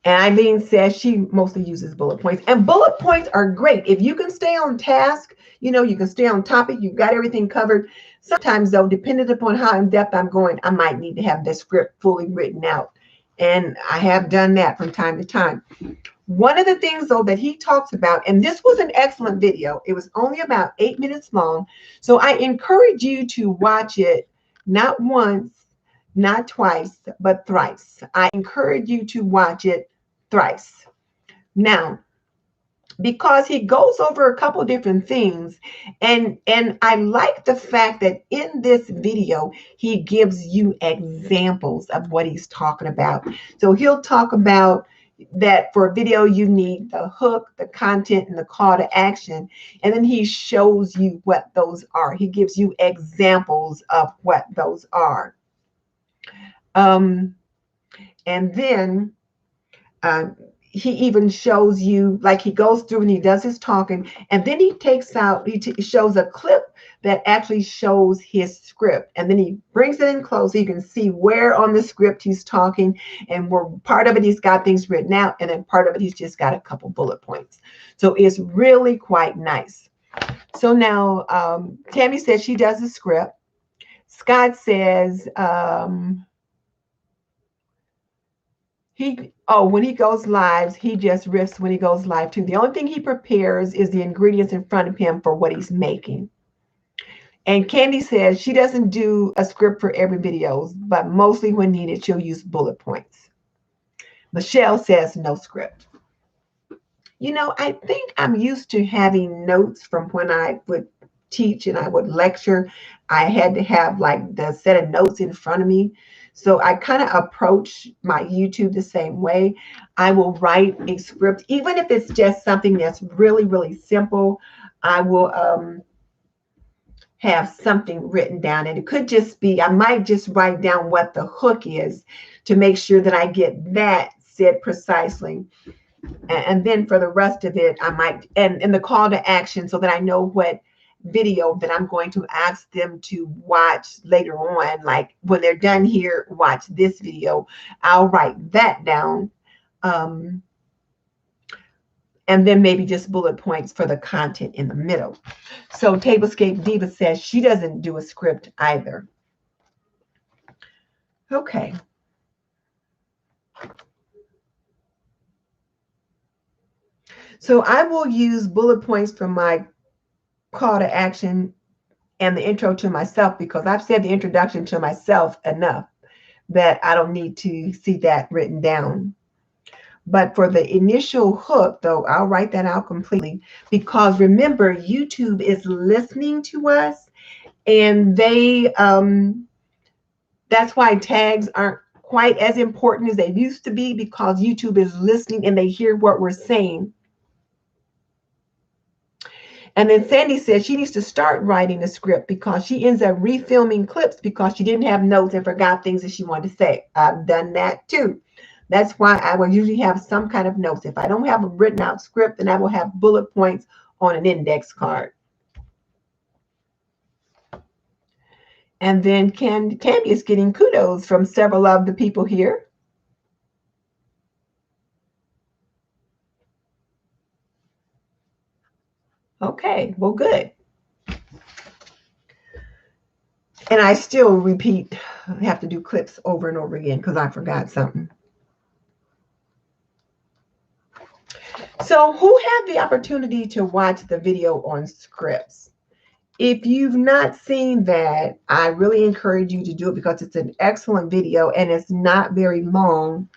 And Eileen says she mostly uses bullet points. And bullet points are great. If you can stay on task, you can stay on topic, you've got everything covered. Sometimes, though, depending upon how in-depth I'm going, I might need to have the script fully written out. And I have done that from time to time. One of the things, though, that he talks about, and this was an excellent video. It was only about 8 minutes long. So I encourage you to watch it not once, not twice, but thrice. I encourage you to watch it thrice. Now, because he goes over a couple different things, and I like the fact that in this video he gives you examples of what he's talking about. So he'll talk about that for a video you need the hook, the content, and the call to action, and then he shows you what those are. He gives you examples of what those are. And then he even shows you, like he goes through and he does his talking, and then he takes out, he shows a clip that actually shows his script, and then he brings it in close so you can see where on the script he's talking, and where part of it he's got things written out, and then part of it he's just got a couple bullet points. So it's really quite nice. So now Tammy says she does the script. Scott says when he goes live, he just riffs when he goes live too. The only thing he prepares is the ingredients in front of him for what he's making. And Candy says she doesn't do a script for every video, but mostly when needed, she'll use bullet points. Michelle says no script. I think I'm used to having notes from when I would teach and I would lecture. I had to have like the set of notes in front of me. So I kind of approach my YouTube the same way. I will write a script, even if it's just something that's really, really simple. I will have something written down. And it could just be, I might just write down what the hook is to make sure that I get that said precisely. And then for the rest of it, I might, and the call to action so that I know what video that I'm going to ask them to watch later on. Like when they're done here, watch this video. I'll write that down. And then maybe just bullet points for the content in the middle. So Tablescape Diva says she doesn't do a script either. Okay. So I will use bullet points from my call to action and the intro to myself, because I've said the introduction to myself enough that I don't need to see that written down. But for the initial hook, though, I'll write that out completely, because remember, YouTube is listening to us, and they that's why tags aren't quite as important as they used to be, because YouTube is listening and they hear what we're saying. And then Sandy says she needs to start writing a script because she ends up refilming clips because she didn't have notes and forgot things that she wanted to say. I've done that too. That's why I will usually have some kind of notes. If I don't have a written out script, then I will have bullet points on an index card. And then Tammy is getting kudos from several of the people here. Okay, well, good. And I still repeat, I have to do clips over and over again because I forgot something. So who had the opportunity to watch the video on scripts? If you've not seen that, I really encourage you to do it because it's an excellent video and it's not very long.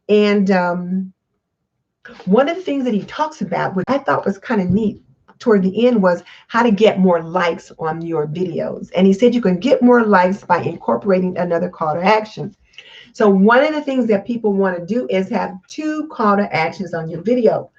And one of the things that he talks about, which I thought was kind of neat toward the end, was how to get more likes on your videos. And he said you can get more likes by incorporating another call to action. So one of the things that people want to do is have 2 call to actions on your video.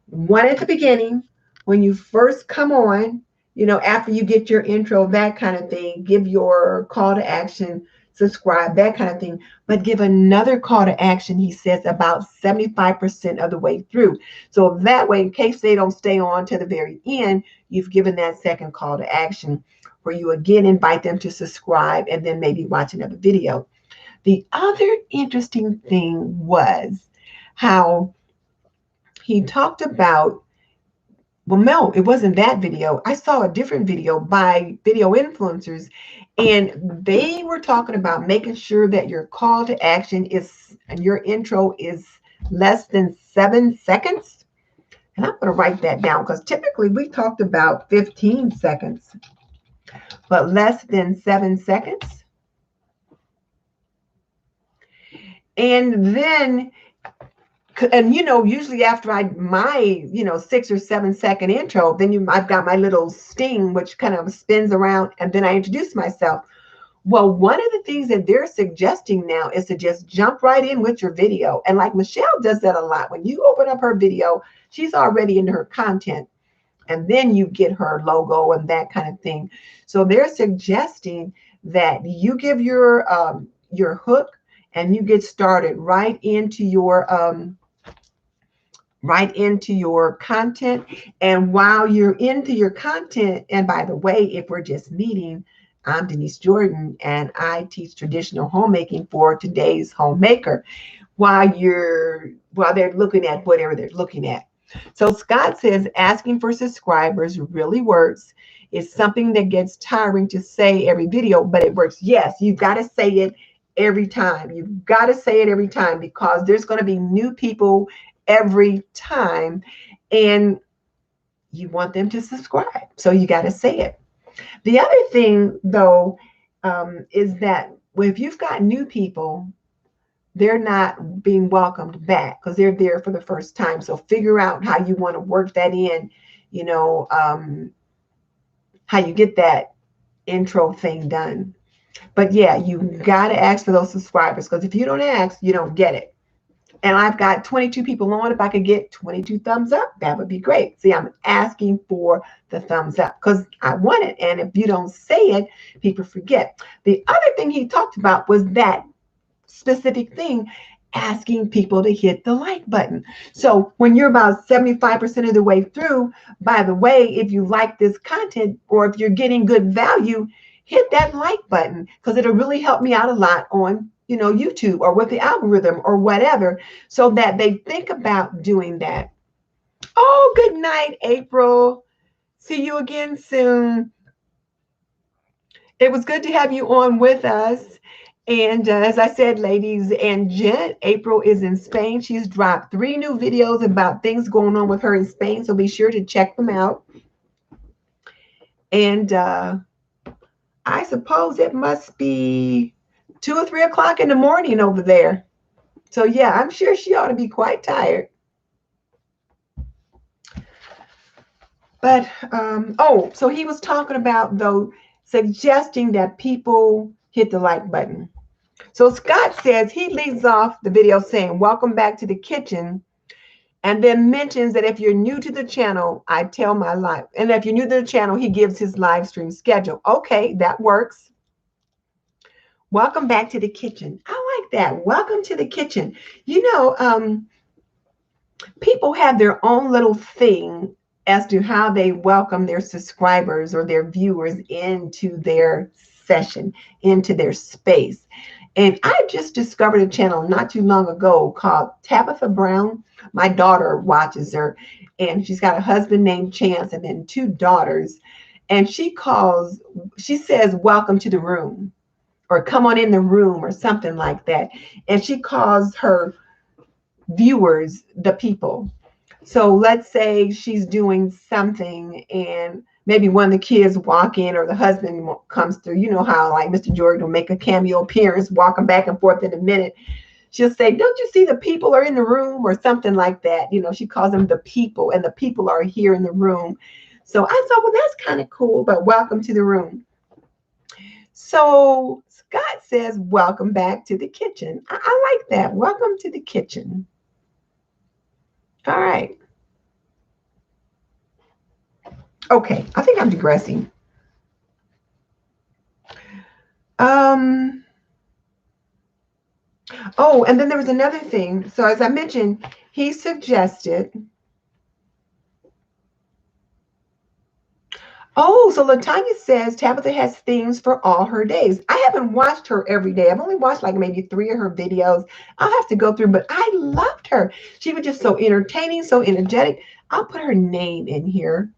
One at the beginning, when you first come on, you know, after you get your intro, that kind of thing, give your call to action, subscribe, that kind of thing, but give another call to action, he says, about 75% of the way through. So that way, in case they don't stay on to the very end, you've given that second call to action where you again invite them to subscribe and then maybe watch another video. The other interesting thing was how he talked about, well, no, it wasn't that video. I saw a different video by video influencers, and they were talking about making sure that your call to action is, and your intro is less than 7 seconds. And I'm going to write that down because typically we talked about 15 seconds, but less than 7 seconds. And then, and you know, usually after my 6 or 7 second intro, then I've got my little sting, which kind of spins around, and then I introduce myself. Well, one of the things that they're suggesting now is to just jump right in with your video. And like Michelle does that a lot. When you open up her video, she's already into her content, and then you get her logo and that kind of thing. So they're suggesting that you give your hook and you get started right into your content. And while you're into your content, and by the way, if we're just meeting, I'm Denise Jordan and I teach traditional homemaking for today's homemaker while they're looking at whatever they're looking at. So Scott says asking for subscribers really works. It's something that gets tiring to say every video, but it works. Yes, you've got to say it every time. You've got to say it every time because there's going to be new people every time and you want them to subscribe. So you got to say it. The other thing, though, is that if you've got new people, they're not being welcomed back because they're there for the first time. So figure out how you want to work that in, how you get that intro thing done. But yeah, you got to ask for those subscribers because if you don't ask, you don't get it. and I've got 22 people on. If I could get 22 thumbs up, that would be great. See, I'm asking for the thumbs up because I want it. And if you don't say it, people forget. The other thing he talked about was that specific thing, asking people to hit the like button. So when you're about 75% of the way through, by the way, if you like this content or if you're getting good value, hit that like button because it'll really help me out a lot on, you know, YouTube or with the algorithm or whatever, so that they think about doing that. Oh, good night, April. See you again soon. It was good to have you on with us. And as I said, ladies and gent, April is in Spain. She's dropped 3 new videos about things going on with her in Spain. So be sure to check them out. And I suppose it must be 2 or 3 o'clock in the morning over there. So yeah, I'm sure she ought to be quite tired. But, oh, so he was talking about, though, suggesting that people hit the like button. So Scott says he leads off the video saying, welcome back to the kitchen, and then mentions that if you're new to the channel, I tell my live. And if you're new to the channel, he gives his live stream schedule. Okay, that works. Welcome back to the kitchen. I like that. Welcome to the kitchen. You know, people have their own little thing as to how they welcome their subscribers or their viewers into their session, into their space. And I just discovered a channel not too long ago called Tabitha Brown. My daughter watches her, and she's got a husband named Chance and then 2 daughters. And she says, welcome to the room, or come on in the room, or something like that. And she calls her viewers the people. So let's say she's doing something and maybe one of the kids walk in or the husband comes through. You know how like Mr. Jordan will make a cameo appearance, walking back and forth in a minute. She'll say, don't you see the people are in the room, or something like that. You know, she calls them the people, and the people are here in the room. So I thought, well, that's kind of cool, but welcome to the room. So Scott says, welcome back to the kitchen. I like that. Welcome to the kitchen. All right. Okay, I think I'm digressing. Oh, and then there was another thing. So as I mentioned, he suggested. Oh, so Latanya says Tabitha has themes for all her days. I haven't watched her every day. I've only watched like maybe 3 of her videos. I'll have to go through, but I loved her. She was just so entertaining, so energetic. I'll put her name in here.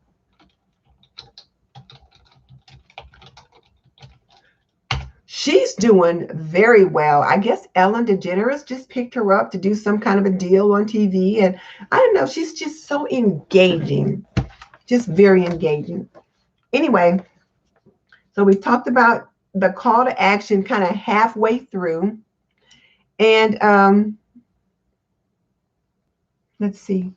She's doing very well. I guess Ellen DeGeneres just picked her up to do some kind of a deal on TV. And I don't know, she's just so engaging, just very engaging. Anyway, so we talked about the call to action kind of halfway through. And let's see.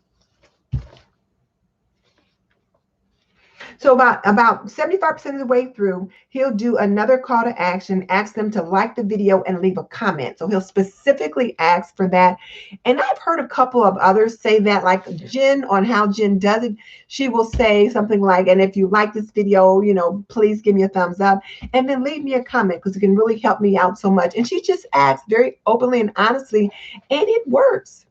So about 75% of the way through, he'll do another call to action, ask them to like the video and leave a comment. So he'll specifically ask for that. And I've heard a couple of others say that, like Jen, on how Jen does it, she will say something like, and if you like this video, you know, please give me a thumbs up and then leave me a comment because it can really help me out so much. And she just asks very openly and honestly, and it works.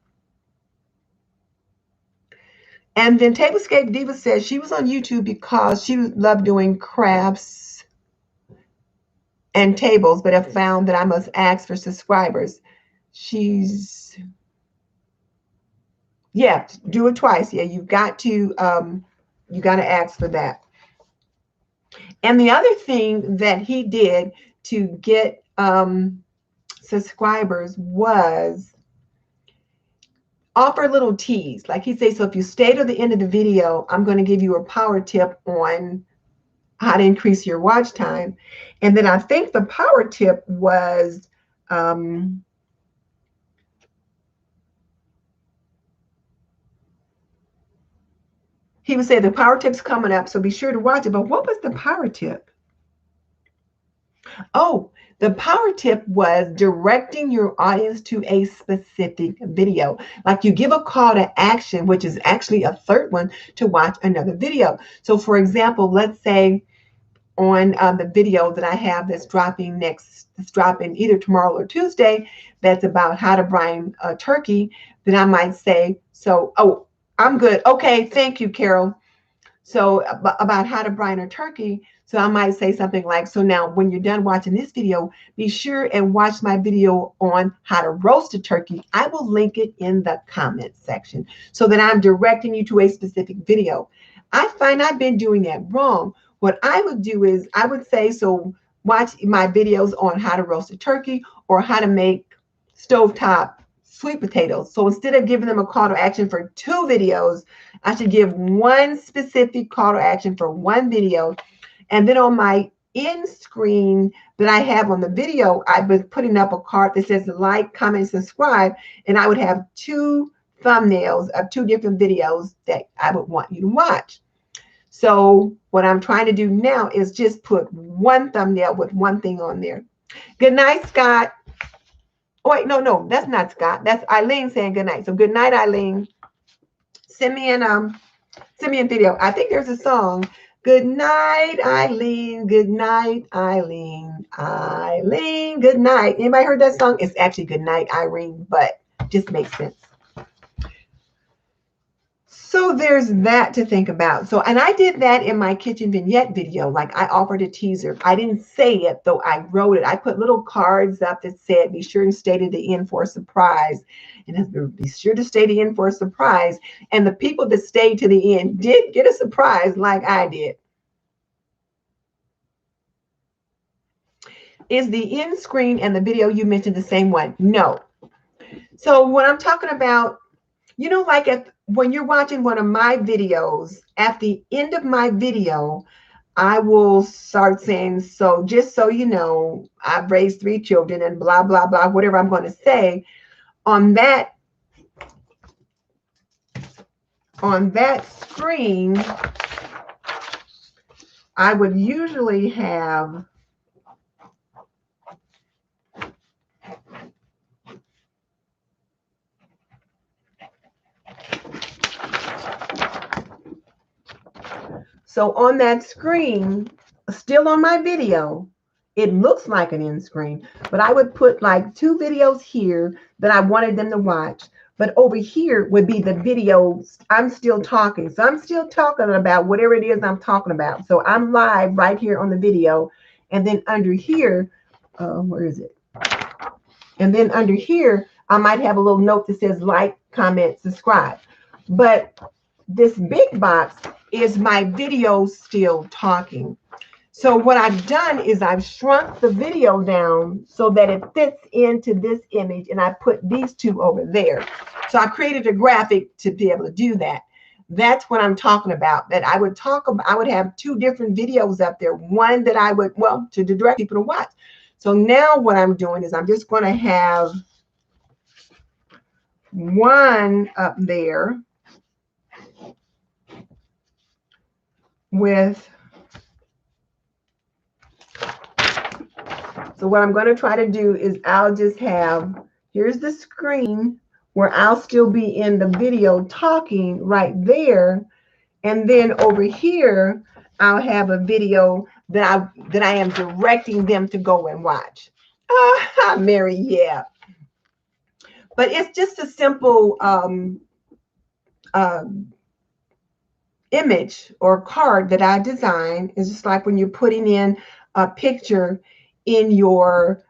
And then Tablescape Diva says she was on YouTube because she loved doing crafts and tables, but have found that I must ask for subscribers. Yeah, do it twice. Yeah, you've got to ask for that. And the other thing that he did to get subscribers was offer a little tease. Like he'd say, so if you stay to the end of the video, I'm going to give you a power tip on how to increase your watch time. And then I think the power tip was he would say the power tip's coming up, so be sure to watch it. But what was the power tip? Oh, The power tip was directing your audience to a specific video. Like you give a call to action, which is actually a third one, to watch another video. So for example, let's say on the video that I have that's dropping either tomorrow or Tuesday, that's about how to brine a turkey, then I might say, so, oh, I'm good. Okay, thank you, Carol. So about how to brine a turkey. So I might say something like, so now when you're done watching this video, be sure and watch my video on how to roast a turkey. I will link it in the comments section so that I'm directing you to a specific video. I find I've been doing that wrong. What I would do is I would say, so watch my videos on how to roast a turkey or how to make stovetop sweet potatoes. So instead of giving them a call to action for 2 videos, I should give one specific call to action for 1 video. And then on my end screen that I have on the video, I've been putting up a card that says like, comment, subscribe. And I would have 2 thumbnails of 2 different videos that I would want you to watch. So what I'm trying to do now is just put 1 thumbnail with 1 thing on there. Good night, Scott. Oh, wait, no, that's not Scott. That's Eileen saying good night. So good night, Eileen. Send me an video. I think there's a song. Good night, Eileen. Good night, Eileen. Eileen, good night. Anybody heard that song? It's actually Good Night, Irene, but just makes sense. So there's that to think about. So, and I did that in my kitchen vignette video. Like I offered a teaser. I didn't say it, though I wrote it. I put little cards up that said, be sure and stay to the end for a surprise. And be sure to stay to the end for a surprise. And the people that stayed to the end did get a surprise like I did. Is the end screen and the video you mentioned the same one? No. So what I'm talking about, you know, like when you're watching one of my videos, at the end of my video, I will start saying, so just so you know, I've raised 3 children and blah, blah, blah, whatever I'm going to say. On that screen, I would usually have so on that screen, still on my video, it looks like an end screen, but I would put like 2 videos here that I wanted them to watch. But over here would be the videos I'm still talking. So I'm still talking about whatever it is I'm talking about. So I'm live right here on the video. And then under here, where is it? And then under here, I might have a little note that says like, comment, subscribe. But this big box is my video still talking. So what I've done is I've shrunk the video down so that it fits into this image, and I put these 2 over there. So I created a graphic to be able to do that. That's what I'm talking about, that I would talk about. I would have 2 different videos up there, one that I would, well, to direct people to watch. So now what I'm doing is I'm just going to have one up there with, so what I'm going to try to do is I'll just have, here's the screen where I'll still be in the video talking right there. And then over here, I'll have a video that I am directing them to go and watch. Ah, Mary, yeah. But it's just a simple image or card that I designed. It's just like when you're putting in a picture in your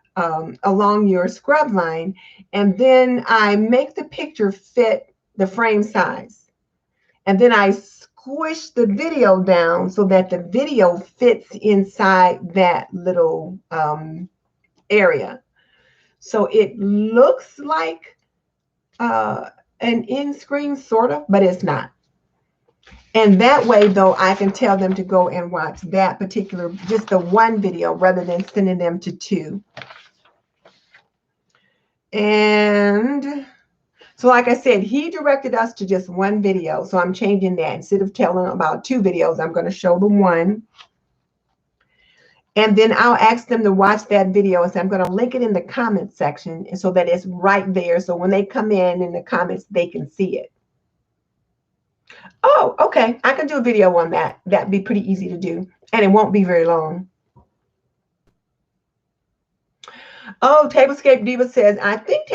along your scrub line, and then I make the picture fit the frame size, and then I squish the video down so that the video fits inside that little area. So it looks like an end screen sort of, but it's not. And that way, though, I can tell them to go and watch that particular, just the 1 video rather than sending them to 2. And so like I said, he directed us to just 1 video. So I'm changing that. Instead of telling about 2 videos, I'm going to show the 1. And then I'll ask them to watch that video. And so I'm going to link it in the comment section, and so that it's right there. So when they come in the comments, they can see it. Oh, okay. I can do a video on that. That'd be pretty easy to do. And it won't be very long. Oh, Tablescape Diva says, I think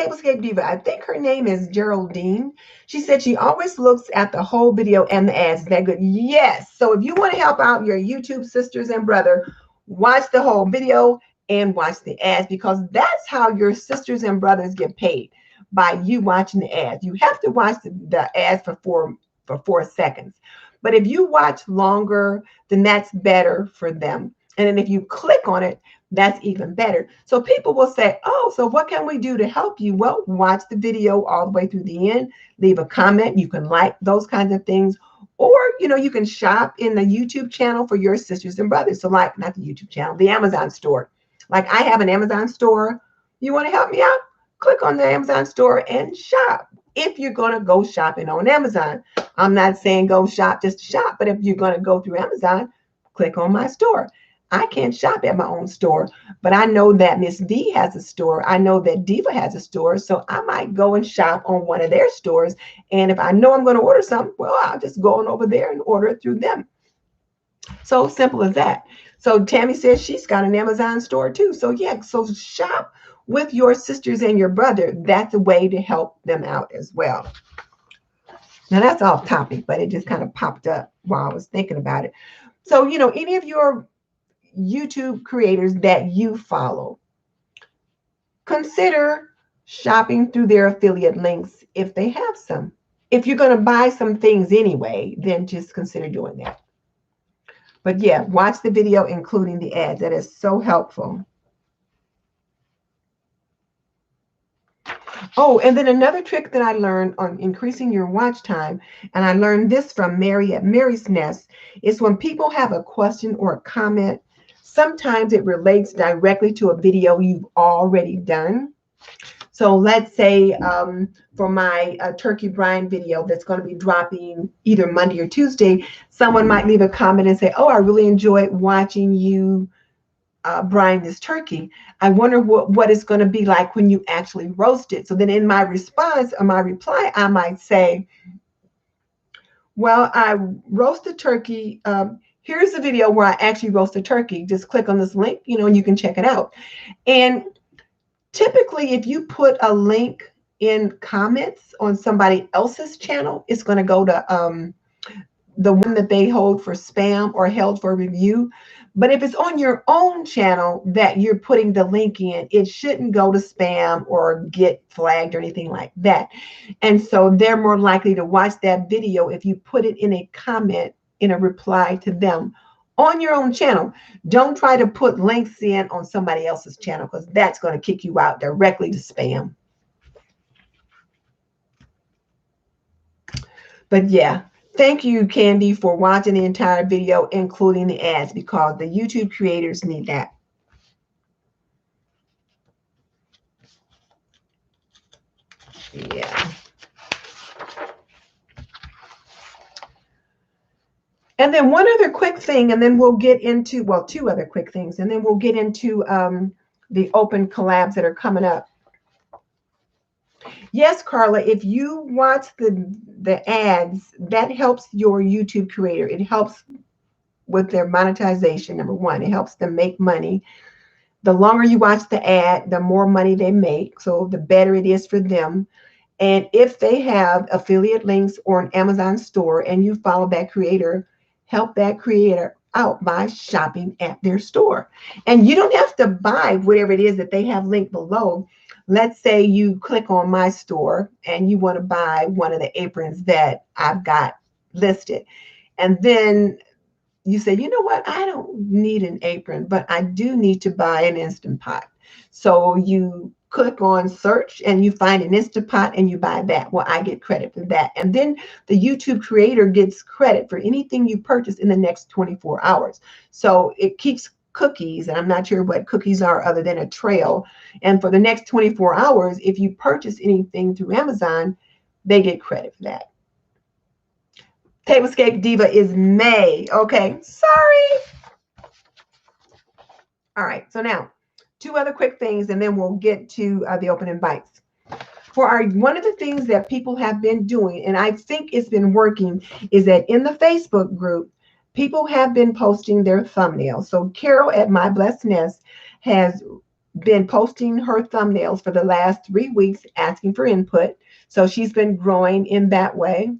her name is Geraldine. She said she always looks at the whole video and the ads. Is that good? Yes. So if you want to help out your YouTube sisters and brother, watch the whole video and watch the ads, because that's how your sisters and brothers get paid, by you watching the ads. You have to watch the ads for 4 seconds. But if you watch longer, then that's better for them. And then if you click on it, that's even better. So people will say, oh, so what can we do to help you? Well, watch the video all the way through the end, leave a comment, you can like, those kinds of things. Or, you can shop in the YouTube channel for your sisters and brothers. So like, not the YouTube channel, the Amazon store. Like I have an Amazon store. You want to help me out? Click on the Amazon store and shop. If you're going to go shopping on Amazon, I'm not saying go shop just to shop, but if you're going to go through Amazon, click on my store. I can't shop at my own store, but I know that Miss V has a store. I know that Diva has a store, so I might go and shop on one of their stores. And if I know I'm going to order something, well, I'll just go on over there and order it through them. So simple as that. So Tammy says she's got an Amazon store too. So yeah, so shop with your sisters and your brother. That's a way to help them out as well. Now that's off topic, but it just kind of popped up while I was thinking about it. So, any of your YouTube creators that you follow, consider shopping through their affiliate links if they have some. If you're going to buy some things anyway, then just consider doing that. But yeah, watch the video, including the ads. That is so helpful. Oh, and then another trick that I learned on increasing your watch time, and I learned this from Mary at Mary's Nest, is when people have a question or a comment, sometimes it relates directly to a video you've already done. So let's say for my turkey brine video that's going to be dropping either Monday or Tuesday, someone might leave a comment and say, oh, I really enjoyed watching you brine this turkey. I wonder what it's going to be like when you actually roast it. So then in my response or my reply, I might say, well, I roasted turkey. Here's the video where I actually roast a turkey. Just click on this link, and you can check it out. And typically, if you put a link in comments on somebody else's channel, it's going to go to the one that they hold for spam or held for review. But if it's on your own channel that you're putting the link in, it shouldn't go to spam or get flagged or anything like that. And so they're more likely to watch that video if you put it in a comment, in a reply to them on your own channel. Don't try to put links in on somebody else's channel, because that's going to kick you out directly to spam. But yeah, thank you, Candy, for watching the entire video, including the ads, because the YouTube creators need that. Yeah. And then one other quick thing, and then we'll get into, well, two other quick things, and then we'll get into the open collabs that are coming up. Yes, Carla, if you watch the ads, that helps your YouTube creator. It helps with their monetization, number one. It helps them make money. The longer you watch the ad, the more money they make, so the better it is for them. And if they have affiliate links or an Amazon store and you follow that creator, help that creator out by shopping at their store. And you don't have to buy whatever it is that they have linked below. Let's say you click on my store and you want to buy one of the aprons that I've got listed. And then you say, you know what? I don't need an apron, but I do need to buy an Instant Pot. So you click on search and you find an Instant Pot and you buy that. Well, I get credit for that. And then the YouTube creator gets credit for anything you purchase in the next 24 hours. So it keeps cookies, and I'm not sure what cookies are other than a trail. And for the next 24 hours, if you purchase anything through Amazon, they get credit for that. Tablescape Diva is May. Okay, sorry. All right, so now 2 other quick things, and then we'll get to the open invites. For one of the things that people have been doing, and I think it's been working, is that in the Facebook group, people have been posting their thumbnails. So Carol at My Blessed Nest has been posting her thumbnails for the last 3 weeks, asking for input. So she's been growing in that way.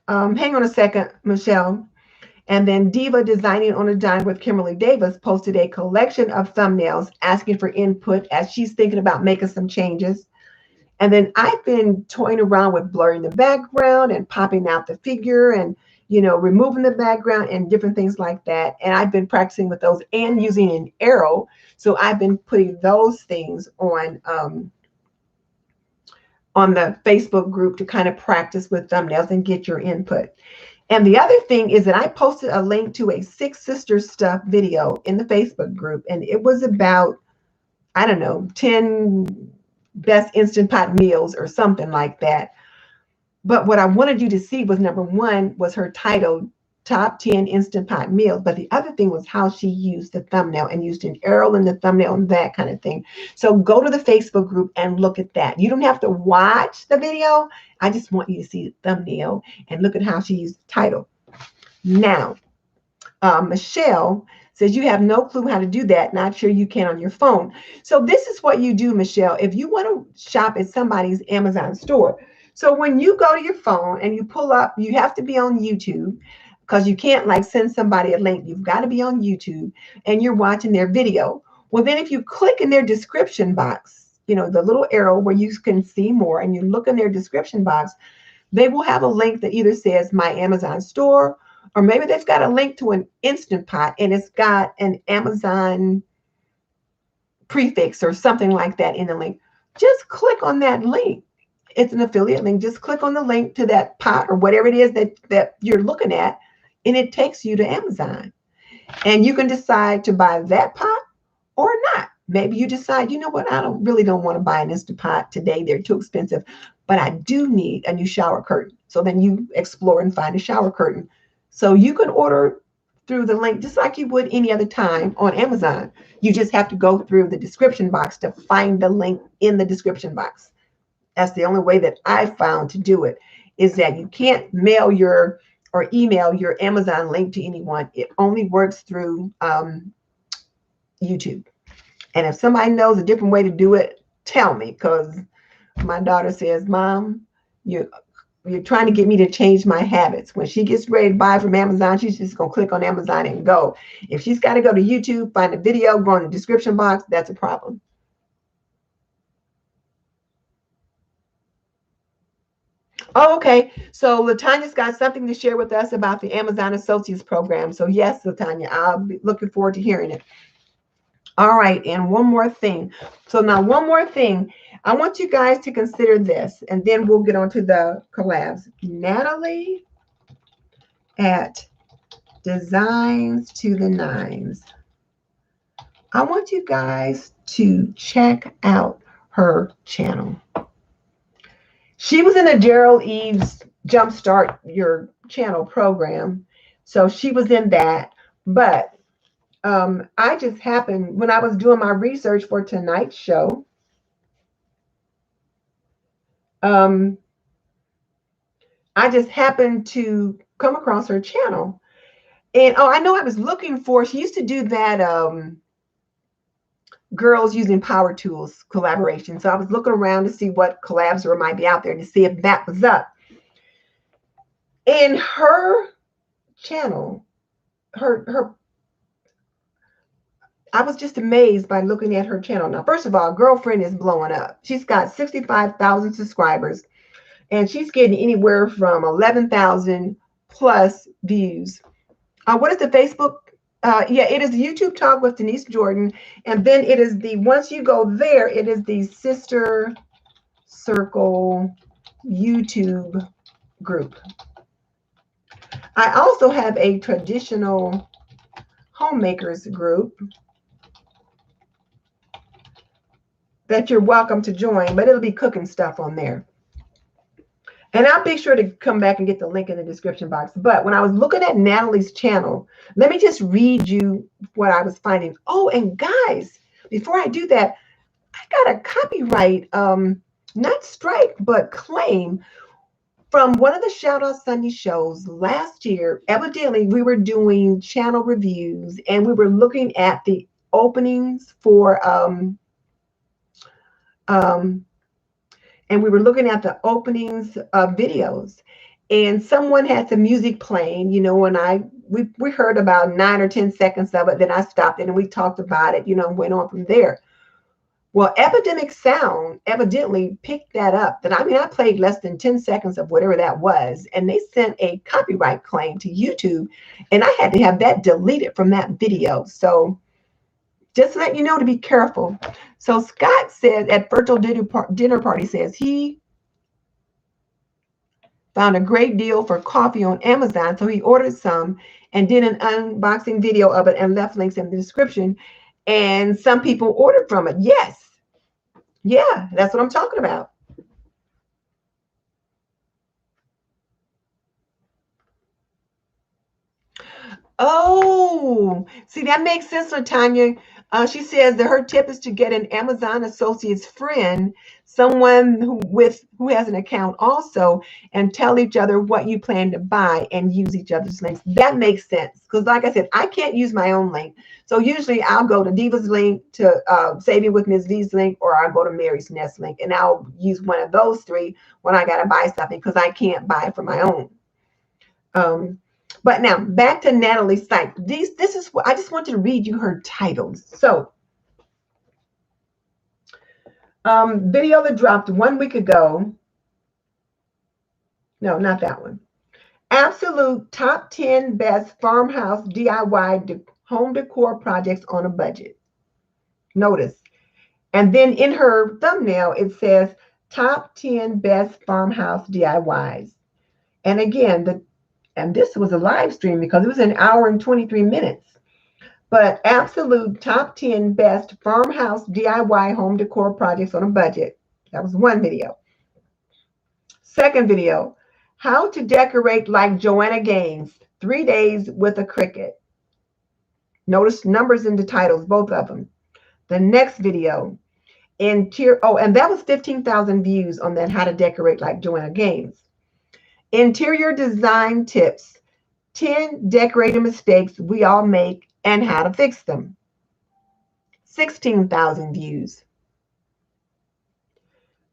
Hang on a second, Michelle. And then Diva Designing on a Dime with Kimberly Davis posted a collection of thumbnails asking for input as she's thinking about making some changes. And then I've been toying around with blurring the background and popping out the figure and, removing the background and different things like that. And I've been practicing with those and using an arrow. So I've been putting those things on the Facebook group to kind of practice with thumbnails and get your input. And the other thing is that I posted a link to a Six Sisters Stuff video in the Facebook group. And it was about, I don't know, 10 best Instant Pot meals or something like that. But what I wanted you to see was, number one, was her title, Top 10 Instant Pot Meals. But the other thing was how she used the thumbnail and used an arrow in the thumbnail and that kind of thing. So go to the Facebook group and look at that. You don't have to watch the video. I just want you to see the thumbnail and look at how she used the title. Now, Michelle says you have no clue how to do that. Not sure you can on your phone. So this is what you do, Michelle. If you want to shop at somebody's Amazon store. So when you go to your phone and you pull up, you have to be on YouTube, because you can't like send somebody a link. You've got to be on YouTube and you're watching their video. Well, then if you click in their description box, the little arrow where you can see more, and you look in their description box, they will have a link that either says My Amazon Store, or maybe they've got a link to an Instant Pot and it's got an Amazon prefix or something like that in the link. Just click on that link. It's an affiliate link. Just click on the link to that pot or whatever it is that you're looking at, and it takes you to Amazon. And you can decide to buy that pot or not. Maybe you decide, you know what, I really don't want to buy an Instant Pot today. They're too expensive, but I do need a new shower curtain. So then you explore and find a shower curtain. So you can order through the link just like you would any other time on Amazon. You just have to go through the description box to find the link in the description box. That's the only way that I found to do it, is that you can't mail or email your Amazon link to anyone. It only works through YouTube. And if somebody knows a different way to do it, tell me, because my daughter says, Mom, you're trying to get me to change my habits. When she gets ready to buy from Amazon, she's just going to click on Amazon and go. If she's got to go to YouTube, find a video, go in the description box, that's a problem. Oh, okay. So Latanya's got something to share with us about the Amazon Associates program. So yes, Latanya, I'll be looking forward to hearing it. All right. And one more thing. So now one more thing. I want you guys to consider this, and then we'll get on to the collabs. Natalie at Designs to the Nines. I want you guys to check out her channel. She was in the Gerald Eves Jumpstart Your Channel program. So she was in that. But I just happened, when I was doing my research for tonight's show, I just happened to come across her channel. And, I know I was looking for, she used to do that Girls Using Power Tools collaboration. So I was looking around to see what collabs there might be out there to see if that was up. And her channel, I was just amazed by looking at her channel. Now, first of all, girlfriend is blowing up. She's got 65,000 subscribers, and she's getting anywhere from 11,000 plus views. What is the Facebook? Yeah, it is the YouTube Talk with Denise Jordan. And then it is once you go there, it is the Sister Circle YouTube group. I also have a traditional homemakers group that you're welcome to join, but it'll be cooking stuff on there. And I'll be sure to come back and get the link in the description box. But when I was looking at Natalie's channel, let me just read you what I was finding. Oh, and guys, before I do that, I got a copyright, not strike, but claim from one of the Shoutout Sunday shows last year. Evidently, we were doing channel reviews and we were looking at the openings for and we were looking at the openings of videos, and someone had some music playing, you know, and we heard about 9 or 10 seconds of it. Then I stopped it and we talked about it, you know, and went on from there. Well, Epidemic Sound evidently picked that up. That I mean, I played less than 10 seconds of whatever that was, and they sent a copyright claim to YouTube, and I had to have that deleted from that video. So just to let you know to be careful. So Scott says at Virtual Dinner Party says he found a great deal for coffee on Amazon. So he ordered some and did an unboxing video of it and left links in the description. And some people ordered from it. Yes. Yeah, that's what I'm talking about. Oh, see, that makes sense, Latanya. She says that her tip is to get an Amazon associate's friend, someone who has an account also, and tell each other what you plan to buy and use each other's links. That makes sense because, like I said, I can't use my own link. So usually I'll go to Diva's link, to Saving with Ms. V's link, or I'll go to Mary's Nest link, and I'll use one of those three when I got to buy something because I can't buy for my own. But now back to Natalie's site. This is what I just wanted to read you her titles. So, video that dropped 1 week ago. No, not that one. Absolute top 10 best farmhouse DIY home decor projects on a budget. Notice. And then in her thumbnail, it says top 10 best farmhouse DIYs. And again, and this was a live stream because it was an hour and 23 minutes. But absolute top 10 best farmhouse DIY home decor projects on a budget. That was one video. Second video, how to decorate like Joanna Gaines, 3 days with a Cricut. Notice numbers in the titles, both of them. The next video, and that was 15,000 views on that, how to decorate like Joanna Gaines. Interior design tips, 10 decorating mistakes we all make and how to fix them. 16,000 views.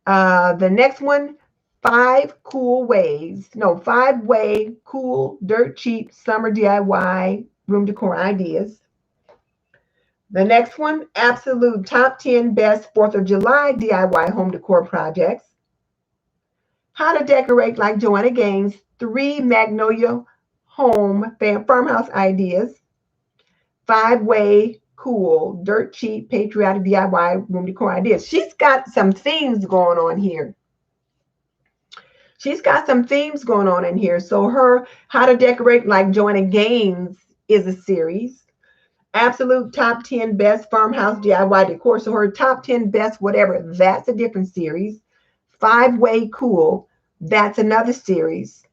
The next one, 5-way cool, dirt cheap summer DIY room decor ideas. The next one, absolute top 10 best 4th of July DIY home decor projects. How to decorate like Joanna Gaines, 3 Magnolia home farmhouse ideas. 5-way cool, dirt cheap, patriotic DIY room decor ideas. She's got some themes going on here. She's got some themes going on in here. So her how to decorate like Joanna Gaines is a series. Absolute top 10 best farmhouse DIY decor. So her top 10 best whatever, that's a different series. 5-way cool, that's another series.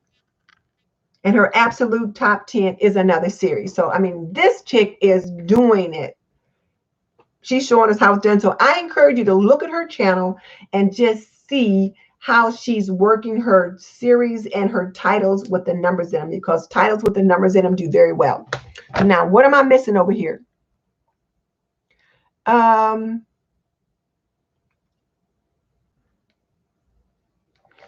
And her absolute top 10 is another series. So, I mean, this chick is doing it. She's showing us how it's done. So I encourage you to look at her channel and just see how she's working her series and her titles with the numbers in them, because titles with the numbers in them do very well. Now, what am I missing over here?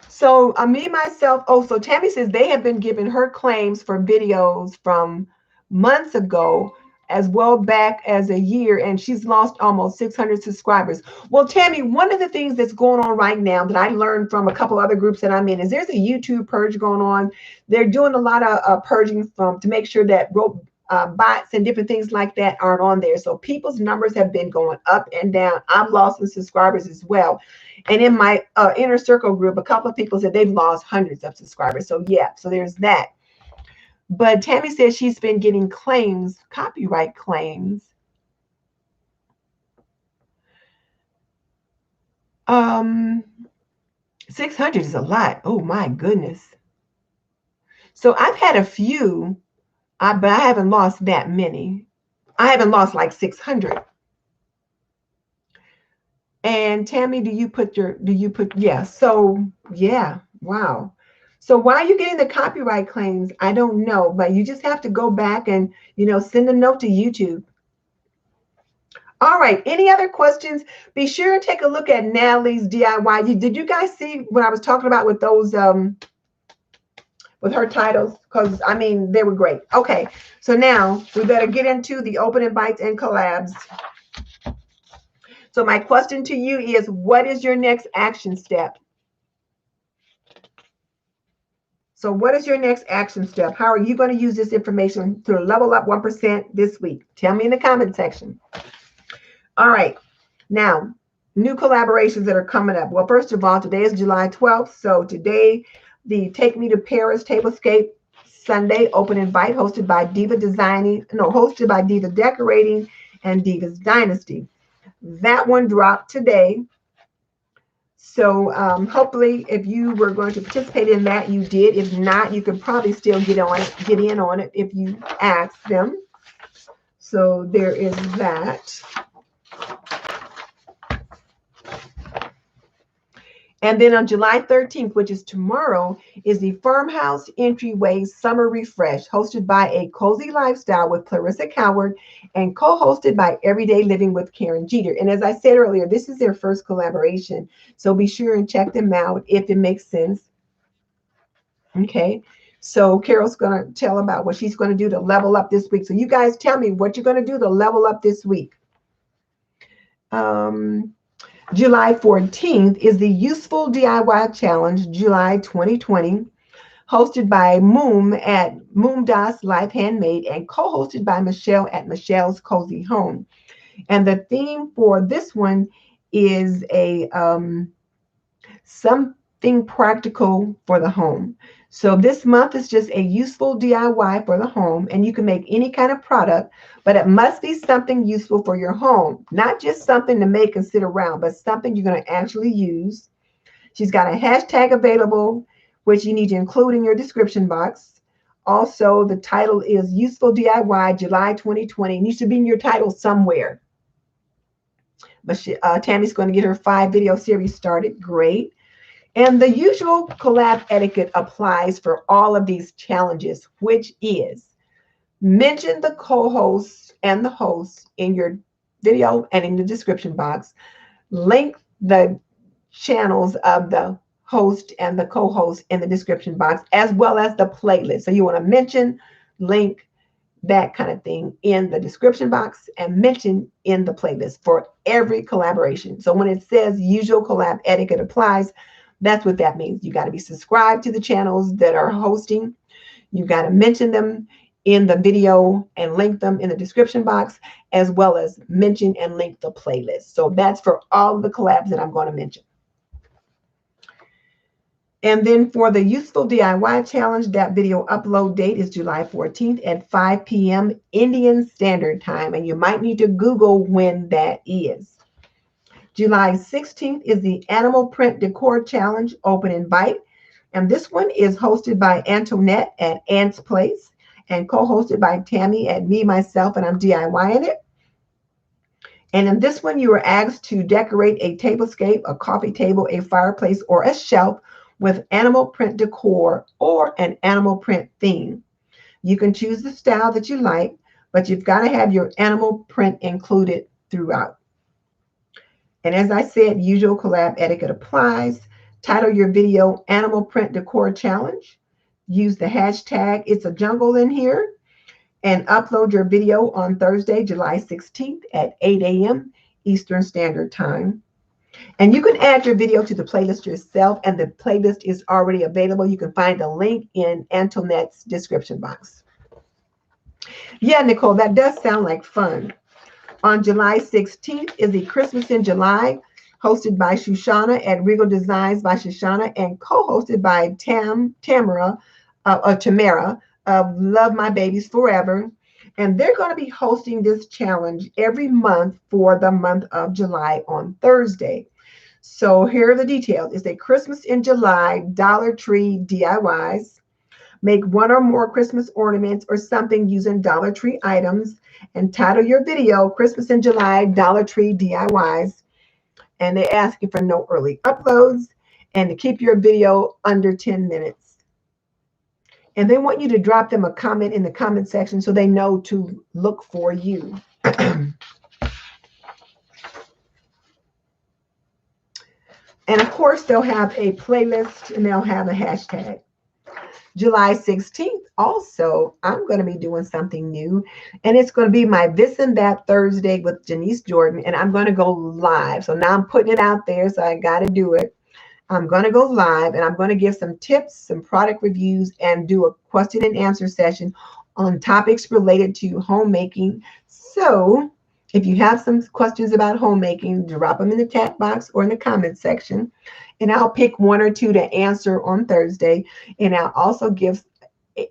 So me, myself, so Tammy says they have been giving her claims for videos from months ago as well back as a year, and she's lost almost 600 subscribers. Well, Tammy, one of the things that's going on right now that I learned from a couple other groups that I'm in is there's a YouTube purge going on. They're doing a lot of purging to make sure that bots and different things like that aren't on there. So people's numbers have been going up and down. I've lost some subscribers as well. And in my inner circle group, a couple of people said they've lost hundreds of subscribers. So yeah, so there's that. But Tammy says she's been getting claims, copyright claims. 600 is a lot. Oh my goodness. So I've had a few, but I haven't lost that many. I haven't lost like 600. And Tammy, yeah. So yeah, wow. So why are you getting the copyright claims? I don't know, but you just have to go back and, send a note to YouTube. All right. Any other questions? Be sure and take a look at Natalie's DIY. Did you guys see what I was talking about with those, with her titles? Because, I mean, they were great. Okay. So now we better get into the open invites and collabs. So my question to you is, what is your next action step? So what is your next action step? How are you going to use this information to level up 1% this week? Tell me in the comment section. All right. Now, new collaborations that are coming up. Well, first of all, today is July 12th. So today, the Take Me to Paris Tablescape Sunday open invite hosted by Diva Decorating and Diva's Dynasty. That one dropped today. So hopefully, if you were going to participate in that, you did. If not, you could probably still get in on it if you ask them. So there is that. And then on July 13th, which is tomorrow, is the Farmhouse Entryway Summer Refresh, hosted by A Cozy Lifestyle with Clearissa Coward and co-hosted by Everyday Living with Karen Jeter. And as I said earlier, this is their first collaboration. So be sure and check them out if it makes sense. Okay. So Carol's going to tell about what she's going to do to level up this week. So you guys tell me what you're going to do to level up this week. July 14th is the Useful DIY Challenge, July 2020, hosted by at MomDas Life Handmade and co-hosted by Michelle at Michelle's Cozy Home. And the theme for this one is something practical for the home. So this month is just a useful DIY for the home, and you can make any kind of product, but it must be something useful for your home, not just something to make and sit around, but something you're going to actually use. She's got a hashtag available, which you need to include in your description box. Also, the title is Useful DIY July 2020. It needs to be in your title somewhere. But Tammy's going to get her 5-video series started. Great. And the usual collab etiquette applies for all of these challenges, which is mention the co-hosts and the hosts in your video and in the description box. Link the channels of the host and the co-host in the description box, as well as the playlist. So you want to mention, link, that kind of thing in the description box and mention in the playlist for every collaboration. So when it says usual collab etiquette applies, that's what that means. You got to be subscribed to the channels that are hosting. You got to mention them in the video and link them in the description box, as well as mention and link the playlist. So that's for all of the collabs that I'm going to mention. And then for the Useful DIY Challenge, that video upload date is July 14th at 5 p.m. Indian Standard Time. And you might need to Google when that is. July 16th is the Animal Print Decor Challenge Open Invite. And this one is hosted by Antonette at Ant's Place and co-hosted by Tammy at Me, Myself, and I'm DIYing it. And in this one, you are asked to decorate a tablescape, a coffee table, a fireplace, or a shelf with animal print decor or an animal print theme. You can choose the style that you like, but you've got to have your animal print included throughout. And as I said, usual collab etiquette applies. Title your video Animal Print Decor Challenge. Use the hashtag It's a Jungle in here. And upload your video on Thursday, July 16th at 8 a.m. Eastern Standard Time. And you can add your video to the playlist yourself, and the playlist is already available. You can find the link in Antonette's description box. Yeah, Nicole, that does sound like fun. On July 16th is the Christmas in July, hosted by Shoshana at Regal Designs by Shoshana and co-hosted by Tamara of Love My Babies Forever. And they're going to be hosting this challenge every month for the month of July on Thursday. So here are the details. It's a Christmas in July Dollar Tree DIYs. Make one or more Christmas ornaments or something using Dollar Tree items and title your video Christmas in July Dollar Tree DIYs. And they ask you for no early uploads and to keep your video under 10 minutes. And they want you to drop them a comment in the comment section so they know to look for you. And of course, they'll have a playlist and they'll have a hashtag. July 16th, also, I'm going to be doing something new. And it's going to be my This and That Thursday with Denise Jordan. And I'm going to go live. So now I'm putting it out there, so I got to do it. I'm going to go live and I'm going to give some tips, some product reviews, and do a question and answer session on topics related to homemaking. So if you have some questions about homemaking, drop them in the chat box or in the comment section. And I'll pick one or two to answer on Thursday. And I'll also give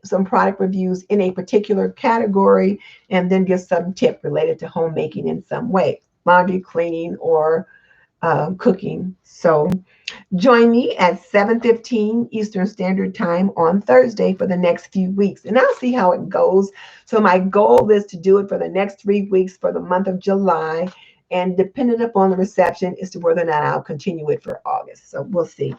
some product reviews in a particular category and then give some tip related to homemaking in some way, laundry, cleaning, or cooking. So join me at 7:15 Eastern Standard Time on Thursday for the next few weeks. And I'll see how it goes. So my goal is to do it for the next 3 weeks for the month of July. And depending upon the reception as to whether or not I'll continue it for August. So we'll see.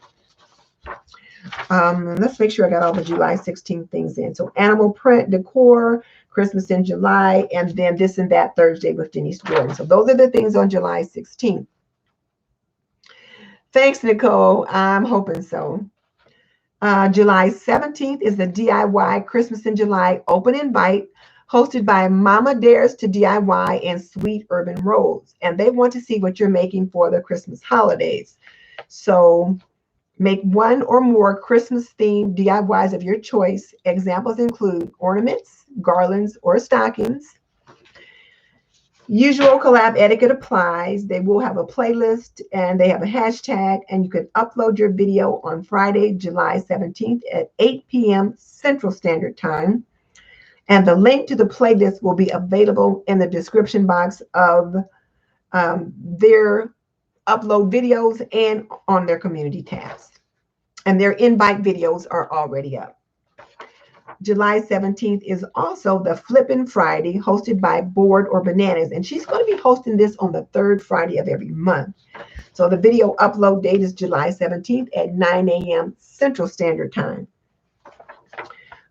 Let's make sure I got all the July 16th things in. So animal print, decor, Christmas in July, and then This and That Thursday with Denise Jordan. So those are the things on July 16th. Thanks, Nicole. I'm hoping so. July 17th is the DIY Christmas in July Open Invite, hosted by Mama Dares to DIY and Sweet Urban Rose. And they want to see what you're making for the Christmas holidays. So make one or more Christmas-themed DIYs of your choice. Examples include ornaments, garlands, or stockings. Usual collab etiquette applies. They will have a playlist and they have a hashtag, and you can upload your video on Friday, July 17th at 8 p.m. Central Standard Time. And the link to the playlist will be available in the description box of their upload videos and on their community tabs. And their invite videos are already up. July 17th is also the Flippin' Friday, hosted by Board or Bananas. And she's going to be hosting this on the third Friday of every month. So the video upload date is July 17th at 9 a.m. Central Standard Time.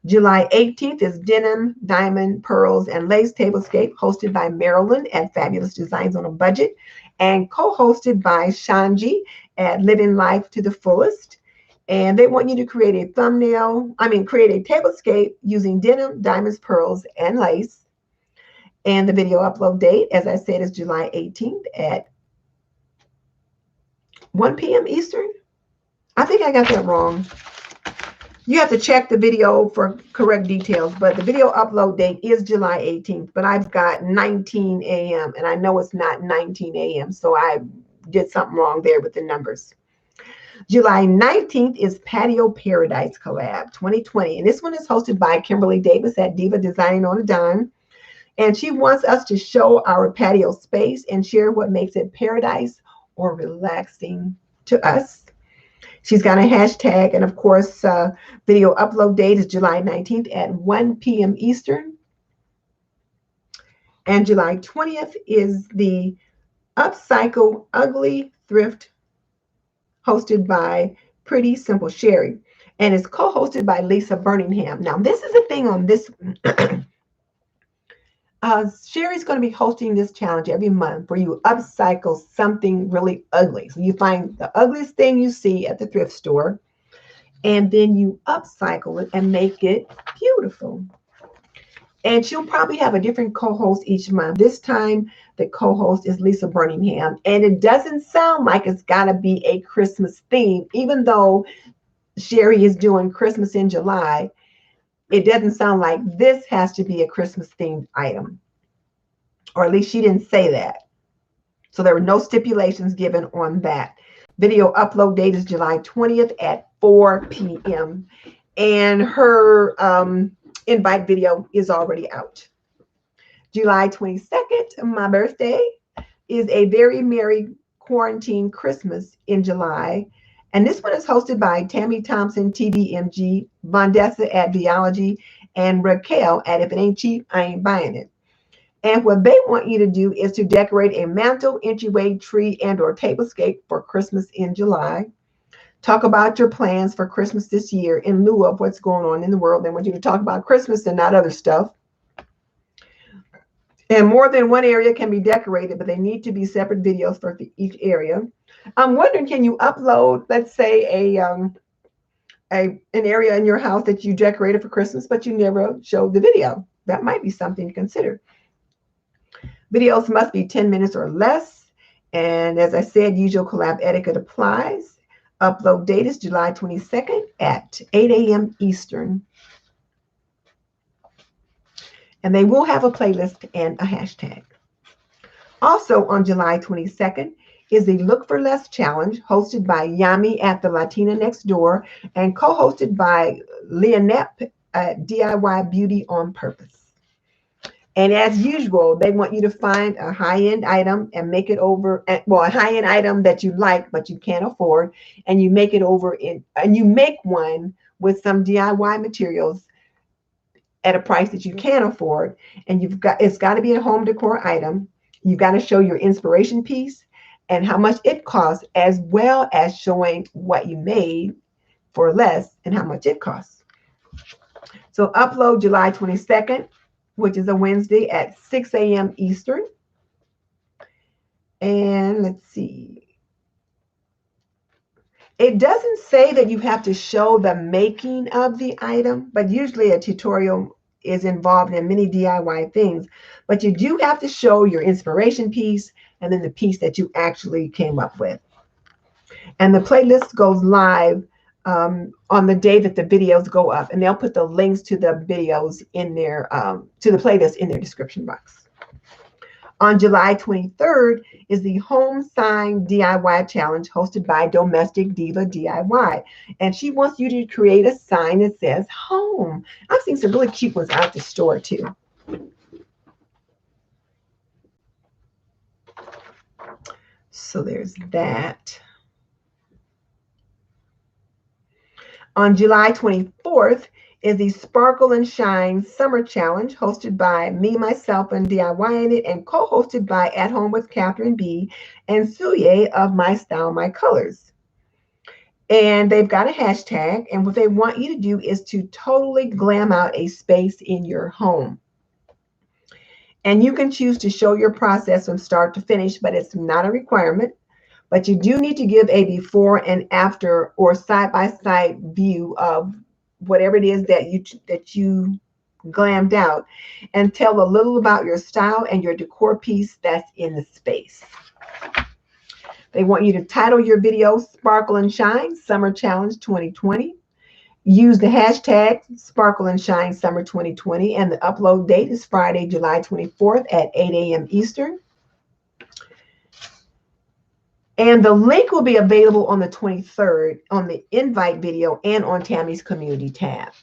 July 18th is Denim, Diamond, Pearls, and Lace Tablescape, hosted by Marilyn at Fabulous Designs on a Budget, and co-hosted by Shanji at Living Life to the Fullest. And they want you to create a create a tablescape using denim, diamonds, pearls, and lace. And the video upload date, as I said, is July 18th at 1 p.m. Eastern. I think I got that wrong. You have to check the video for correct details, but the video upload date is July 18th, but I've got 19 a.m. and I know it's not 19 a.m. So I did something wrong there with the numbers. July 19th is Patio Paradise Collab 2020. And this one is hosted by Kimberly Davis at Diva Designing on a Dime. And she wants us to show our patio space and share what makes it paradise or relaxing to us. She's got a hashtag. And of course, video upload date is July 19th at 1 p.m. Eastern. And July 20th is the Upcycle Ugly Thrift, hosted by Pretty Simple Sherry, and it's co-hosted by Lisa Birmingham. Now, this is the thing on this. Sherry's going to be hosting this challenge every month where you upcycle something really ugly. So you find the ugliest thing you see at the thrift store, and then you upcycle it and make it beautiful. And she'll probably have a different co-host each month. This time, the co-host is Lisa Birmingham. And it doesn't sound like it's got to be a Christmas theme. Even though Sherry is doing Christmas in July, it doesn't sound like this has to be a Christmas-themed item. Or at least she didn't say that. So there were no stipulations given on that. Video upload date is July 20th at 4 p.m. And her invite video is already out. July 22nd, my birthday, is a very merry Quarantine Christmas in July. And this one is hosted by Tammy Thompson, TBMG, Vondessa at Biology, and Raquel at If It Ain't Cheap, I Ain't Buying It. And what they want you to do is to decorate a mantle, entryway, tree, and or tablescape for Christmas in July. Talk about your plans for Christmas this year in lieu of what's going on in the world. They want you to talk about Christmas and not other stuff. And more than one area can be decorated, but they need to be separate videos for each area. I'm wondering, can you upload, let's say, an area in your house that you decorated for Christmas, but you never showed the video? That might be something to consider. Videos must be 10 minutes or less. And as I said, usual collab etiquette applies. Upload date is July 22nd at 8 a.m. Eastern. And they will have a playlist and a hashtag. Also on July 22nd is the Look for Less Challenge, hosted by Yami at the Latina Next Door and co-hosted by Leonette at DIY Beauty on Purpose. And as usual, they want you to find a high-end item and make it over, well, a high-end item that you like, but you can't afford, and you make it over and you make one with some DIY materials at a price that you can afford. And it's got to be a home decor item. You've got to show your inspiration piece and how much it costs, as well as showing what you made for less and how much it costs. So upload July 22nd. Which is a Wednesday at 6 a.m. Eastern. And let's see. It doesn't say that you have to show the making of the item, but usually a tutorial is involved in many DIY things. But you do have to show your inspiration piece and then the piece that you actually came up with. And the playlist goes live on the day that the videos go up, and they'll put the links to the videos in their to the playlist in their description box. On July 23rd is the Home Sign DIY Challenge hosted by Domestic Diva DIY, and she wants you to create a sign that says home. I've seen some really cute ones out the store too. So there's that. On July 24th is the Sparkle and Shine Summer Challenge hosted by me, myself, and DIYing It, and co-hosted by At Home with Catherine B. and Suye of My Style, My Colors. And they've got a hashtag, and what they want you to do is to totally glam out a space in your home. And you can choose to show your process from start to finish, but it's not a requirement. But you do need to give a before and after or side-by-side view of whatever it is that you glammed out, and tell a little about your style and your decor piece that's in the space. They want you to title your video Sparkle and Shine Summer Challenge 2020. Use the hashtag Sparkle and Shine Summer 2020, and the upload date is Friday, July 24th at 8 a.m. Eastern. And the link will be available on the 23rd on the invite video and on Tammy's community tab.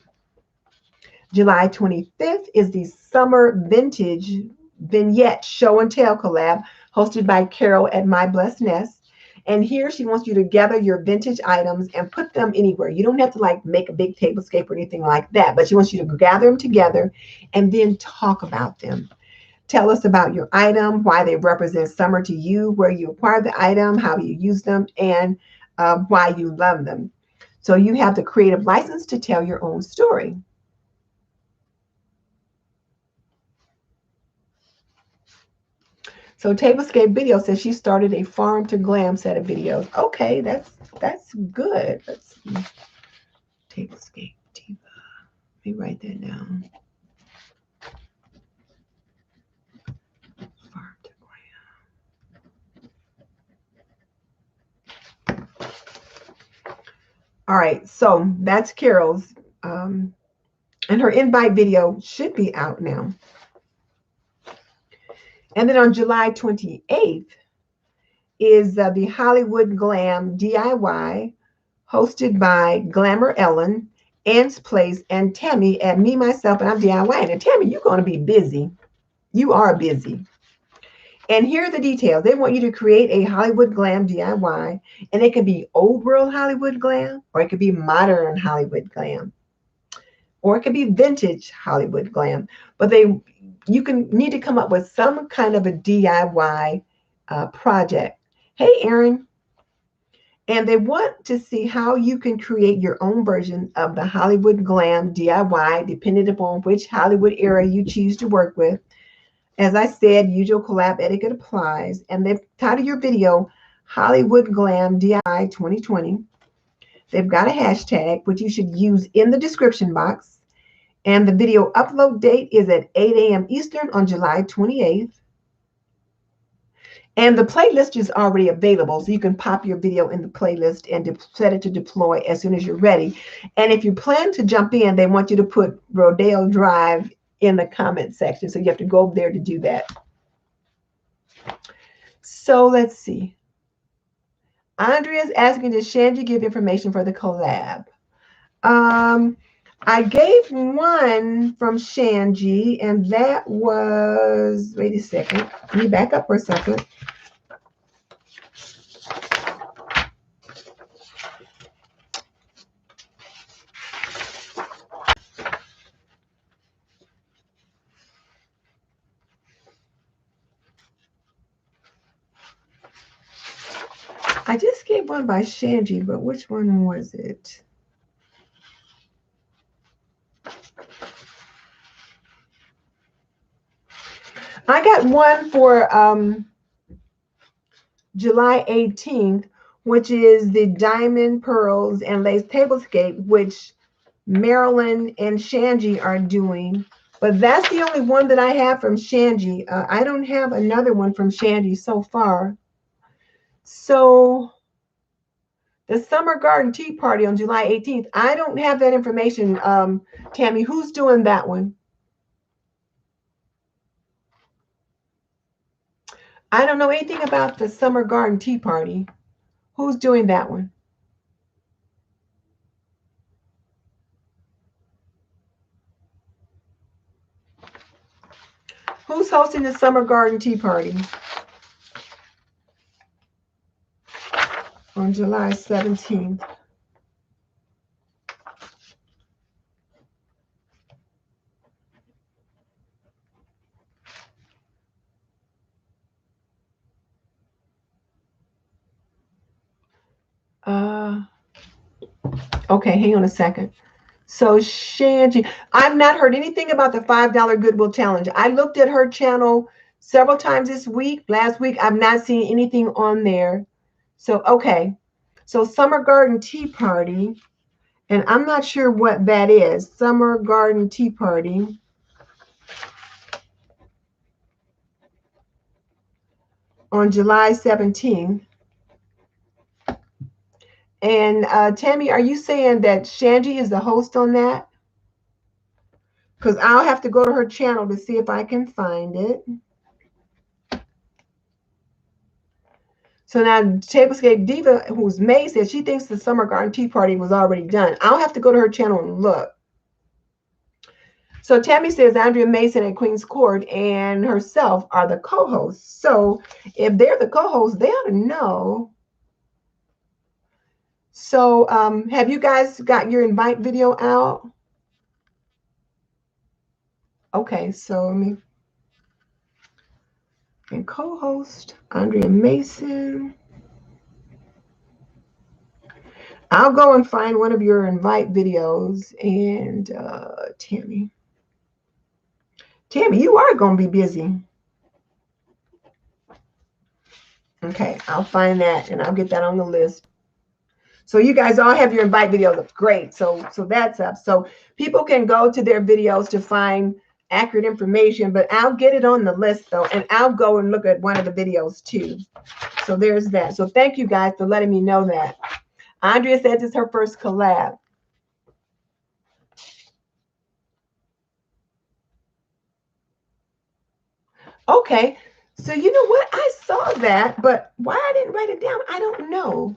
July 25th is the Summer Vintage Vignette Show and Tell collab hosted by Carol at My Blessed Nest. And here she wants you to gather your vintage items and put them anywhere. You don't have to like make a big tablescape or anything like that, but she wants you to gather them together and then talk about them. Tell us about your item, why they represent summer to you, where you acquired the item, how you use them, and why you love them. So you have the creative license to tell your own story. So Tablescape Video says she started a farm to glam set of videos. Okay, that's good. Let's see. Tablescape Diva. Let me write that down. All right, so that's Carol's, and her invite video should be out now. And then on July 28th is the Hollywood Glam DIY, hosted by Glamour Ellen, Ann's Place, and Tammy at Me, Myself, and I'm DIYing. And Tammy, you're going to be busy. You are busy. And here are the details. They want you to create a Hollywood glam DIY, and it can be old world Hollywood glam, or it could be modern Hollywood glam, or it could be vintage Hollywood glam. But you need to come up with some kind of a DIY project. Hey, Aaron. And they want to see how you can create your own version of the Hollywood glam DIY, depending upon which Hollywood era you choose to work with. As I said, usual collab etiquette applies. And they've titled your video Hollywood Glam DIY 2020. They've got a hashtag, which you should use in the description box. And the video upload date is at 8 a.m. Eastern on July 28th. And the playlist is already available, so you can pop your video in the playlist and set it to deploy as soon as you're ready. And if you plan to jump in, they want you to put Rodeo Drive in the comment section, so you have to go over there to do that. So let's see. Andrea's asking, does Shanji give information for the collab? I gave one from Shanji, and that was, wait a second. Let me back up for a second. I just gave one by Shanji, but which one was it? I got one for July 18th, which is the Diamond Pearls and Lace Tablescape, which Marilyn and Shanji are doing. But that's the only one that I have from Shanji. I don't have another one from Shanji so far. So the Summer Garden Tea Party on July 18th, I don't have that information. Tammy, who's doing that one? I don't know anything about the Summer Garden Tea Party. Who's doing that one? Who's hosting the Summer Garden Tea Party on July 17th? Okay, hang on a second. So Shanji, I've not heard anything about the $5 Goodwill Challenge. I looked at her channel several times this week. Last week, I've not seen anything on there. So, okay. So Summer Garden Tea Party, and I'm not sure what that is. Summer Garden Tea Party. On July 17th. And Tammy, are you saying that Shanji is the host on that? Because I'll have to go to her channel to see if I can find it. So now Tablescape Diva, who's May, said she thinks the Summer Garden Tea Party was already done. I'll have to go to her channel and look. So Tammy says Andrea Mason and Queen's Court and herself are the co-hosts. So if they're the co-hosts, they ought to know. So have you guys got your invite video out? Okay, so let me, and co-host Andrea Mason. I'll go and find one of your invite videos. And Tammy, you are going to be busy. Okay, I'll find that and I'll get that on the list. So you guys all have your invite videos. Great. So that's up. So people can go to their videos to find accurate information, but I'll get it on the list though, and I'll go and look at one of the videos too. So there's that. So thank you guys for letting me know that. Andrea says it's her first collab. Okay. So you know what? I saw that, but why I didn't write it down, I don't know.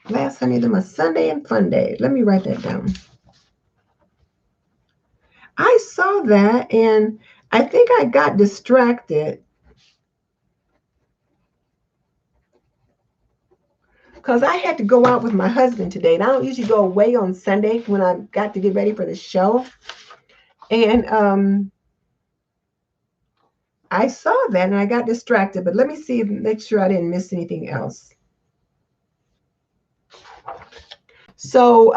Last Sunday, them a Sunday and Fun Day. Let me write that down. I saw that and I think I got distracted because I had to go out with my husband today. And I don't usually go away on Sunday when I got to get ready for the show. And I saw that and I got distracted. But let me see, make sure I didn't miss anything else. So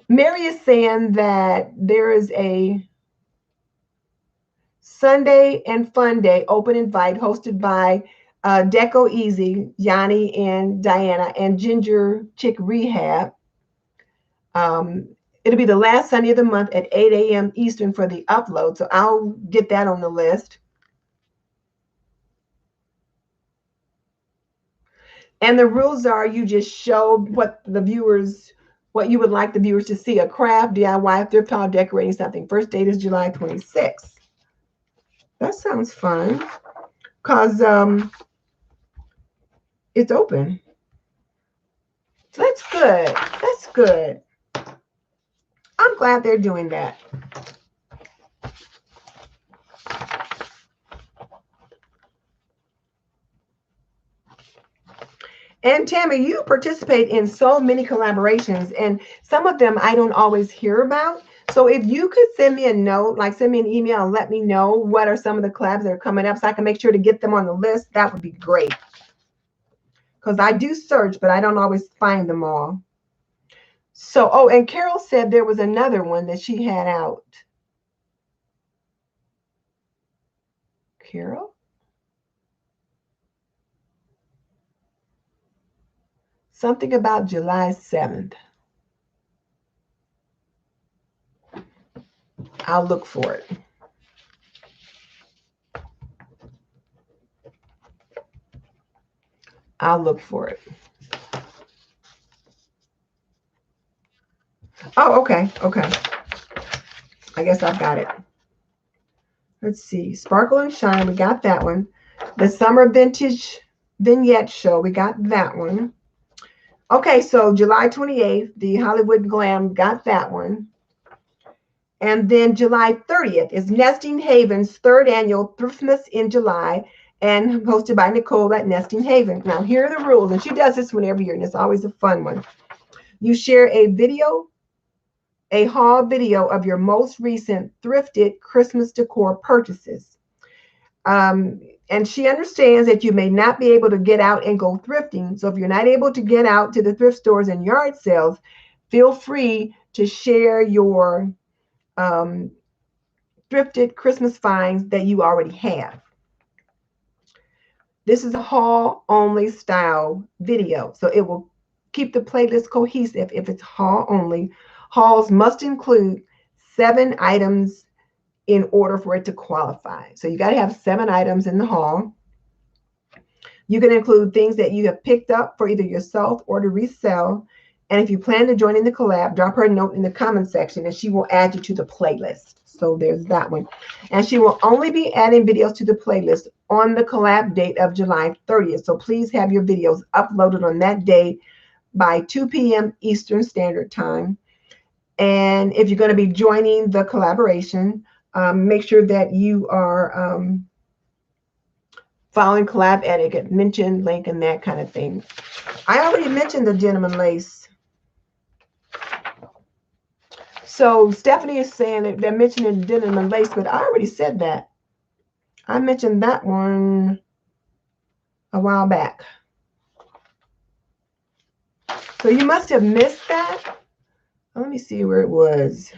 Mary is saying that there is a Sunday and Fun Day open invite hosted by Deco Easy, Yanni and Diana, and Ginger Chick Rehab. It'll be the last Sunday of the month at 8 a.m. Eastern for the upload. So I'll get that on the list. And the rules are you just show what you would like the viewers to see: a craft, DIY, thrift haul, decorating something. First date is July 26th. That sounds fun because it's open. So that's good. That's good. I'm glad they're doing that. And Tammy, you participate in so many collaborations, and some of them I don't always hear about. So if you could send me a note, like send me an email and let me know what are some of the collabs that are coming up so I can make sure to get them on the list, that would be great. Because I do search, but I don't always find them all. So, oh, and Carol said there was another one that she had out. Carol? Something about July 7th. I'll look for it. I'll look for it. Oh, okay. Okay. I guess I've got it. Let's see. Sparkle and Shine. We got that one. The Summer Vintage Vignette Show. We got that one. Okay, so July 28th, the Hollywood Glam, got that one. And then July 30th is Nesting Haven's third annual Thriftmas in July, and hosted by Nicole at Nesting Haven. Now, here are the rules, and she does this one every year, and it's always a fun one. You share a haul video of your most recent thrifted Christmas decor purchases. And she understands that you may not be able to get out and go thrifting. So if you're not able to get out to the thrift stores and yard sales, feel free to share your thrifted Christmas finds that you already have. This is a haul only style video, so it will keep the playlist cohesive if it's haul only. Hauls must include 7 items in order for it to qualify. So you got to have 7 items in the haul. You can include things that you have picked up for either yourself or to resell. And if you plan to join in the collab, drop her a note in the comment section and she will add you to the playlist. So there's that one. And she will only be adding videos to the playlist on the collab date of July 30th. So please have your videos uploaded on that date by 2 p.m. Eastern Standard Time. And if you're going to be joining the collaboration, make sure that you are following collab etiquette, mention, link, and that kind of thing. I already mentioned the denim and lace. So Stephanie is saying that they're mentioning denim and lace, but I already said that. I mentioned that one a while back. So you must have missed that. Let me see where it was.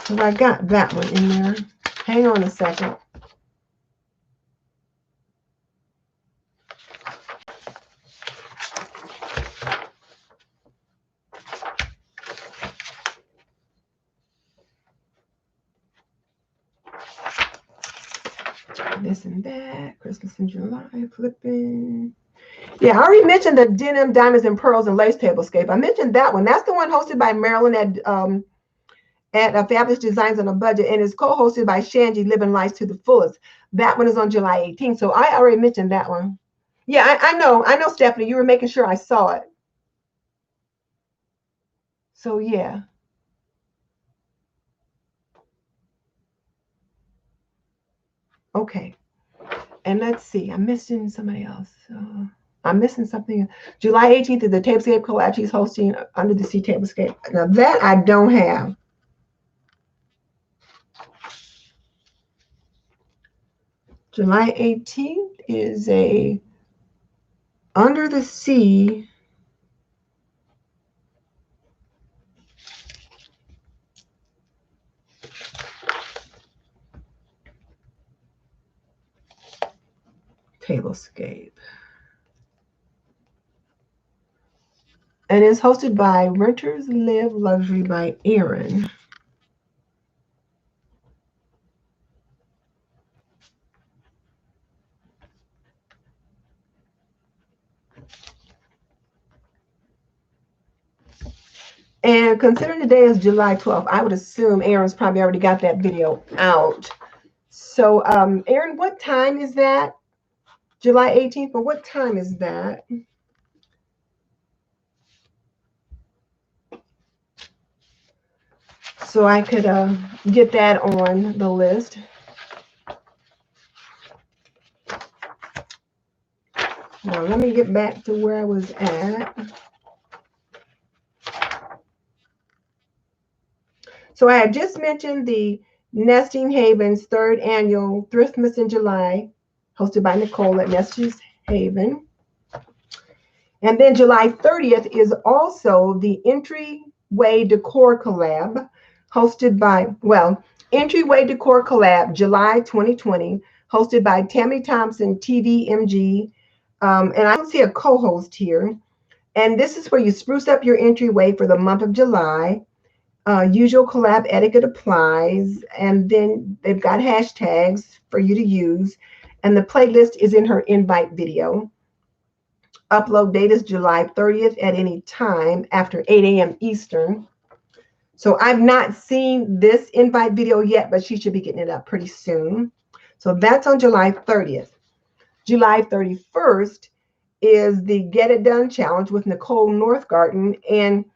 So I got that one in there. Hang on a second. This and that. Christmas in July. Flipping. Yeah, I already mentioned the denim, diamonds, and pearls and lace tablescape. I mentioned that one. That's the one hosted by Marilyn at Fabulous Designs on a Budget, and is co-hosted by Shanji, Living Life to the Fullest. That one is on July 18th. So I already mentioned that one. Yeah, I know, Stephanie. You were making sure I saw it. So yeah. Okay. And let's see, I'm missing somebody else. I'm missing something. July 18th is the Tablescape collab she's hosting under the sea Tablescape. Now that I don't have. July 18th is a under the sea. Tablescape. And it's hosted by Renters Live Luxury by Aaron. And considering today is July 12th, I would assume Aaron's probably already got that video out. So, Aaron, what time is that? July 18th, but what time is that? So I could get that on the list. Now, let me get back to where I was at. So I had just mentioned the Nesting Haven's third annual Thriftmas in July, hosted by Nicole at Nesting Haven. And then July 30th is also the Entryway Decor Collab, hosted by, Entryway Decor Collab, July 2020, hosted by Tammy Thompson, TVMG. And I don't see a co-host here. And this is where you spruce up your entryway for the month of July. Usual collab etiquette applies. And then they've got hashtags for you to use. And the playlist is in her invite video. Upload date is July 30th at any time after 8 a.m. Eastern. So I've not seen this invite video yet, but she should be getting it up pretty soon. So that's on July 30th. July 31st is the Get It Done Challenge with Nicole Northgarten. And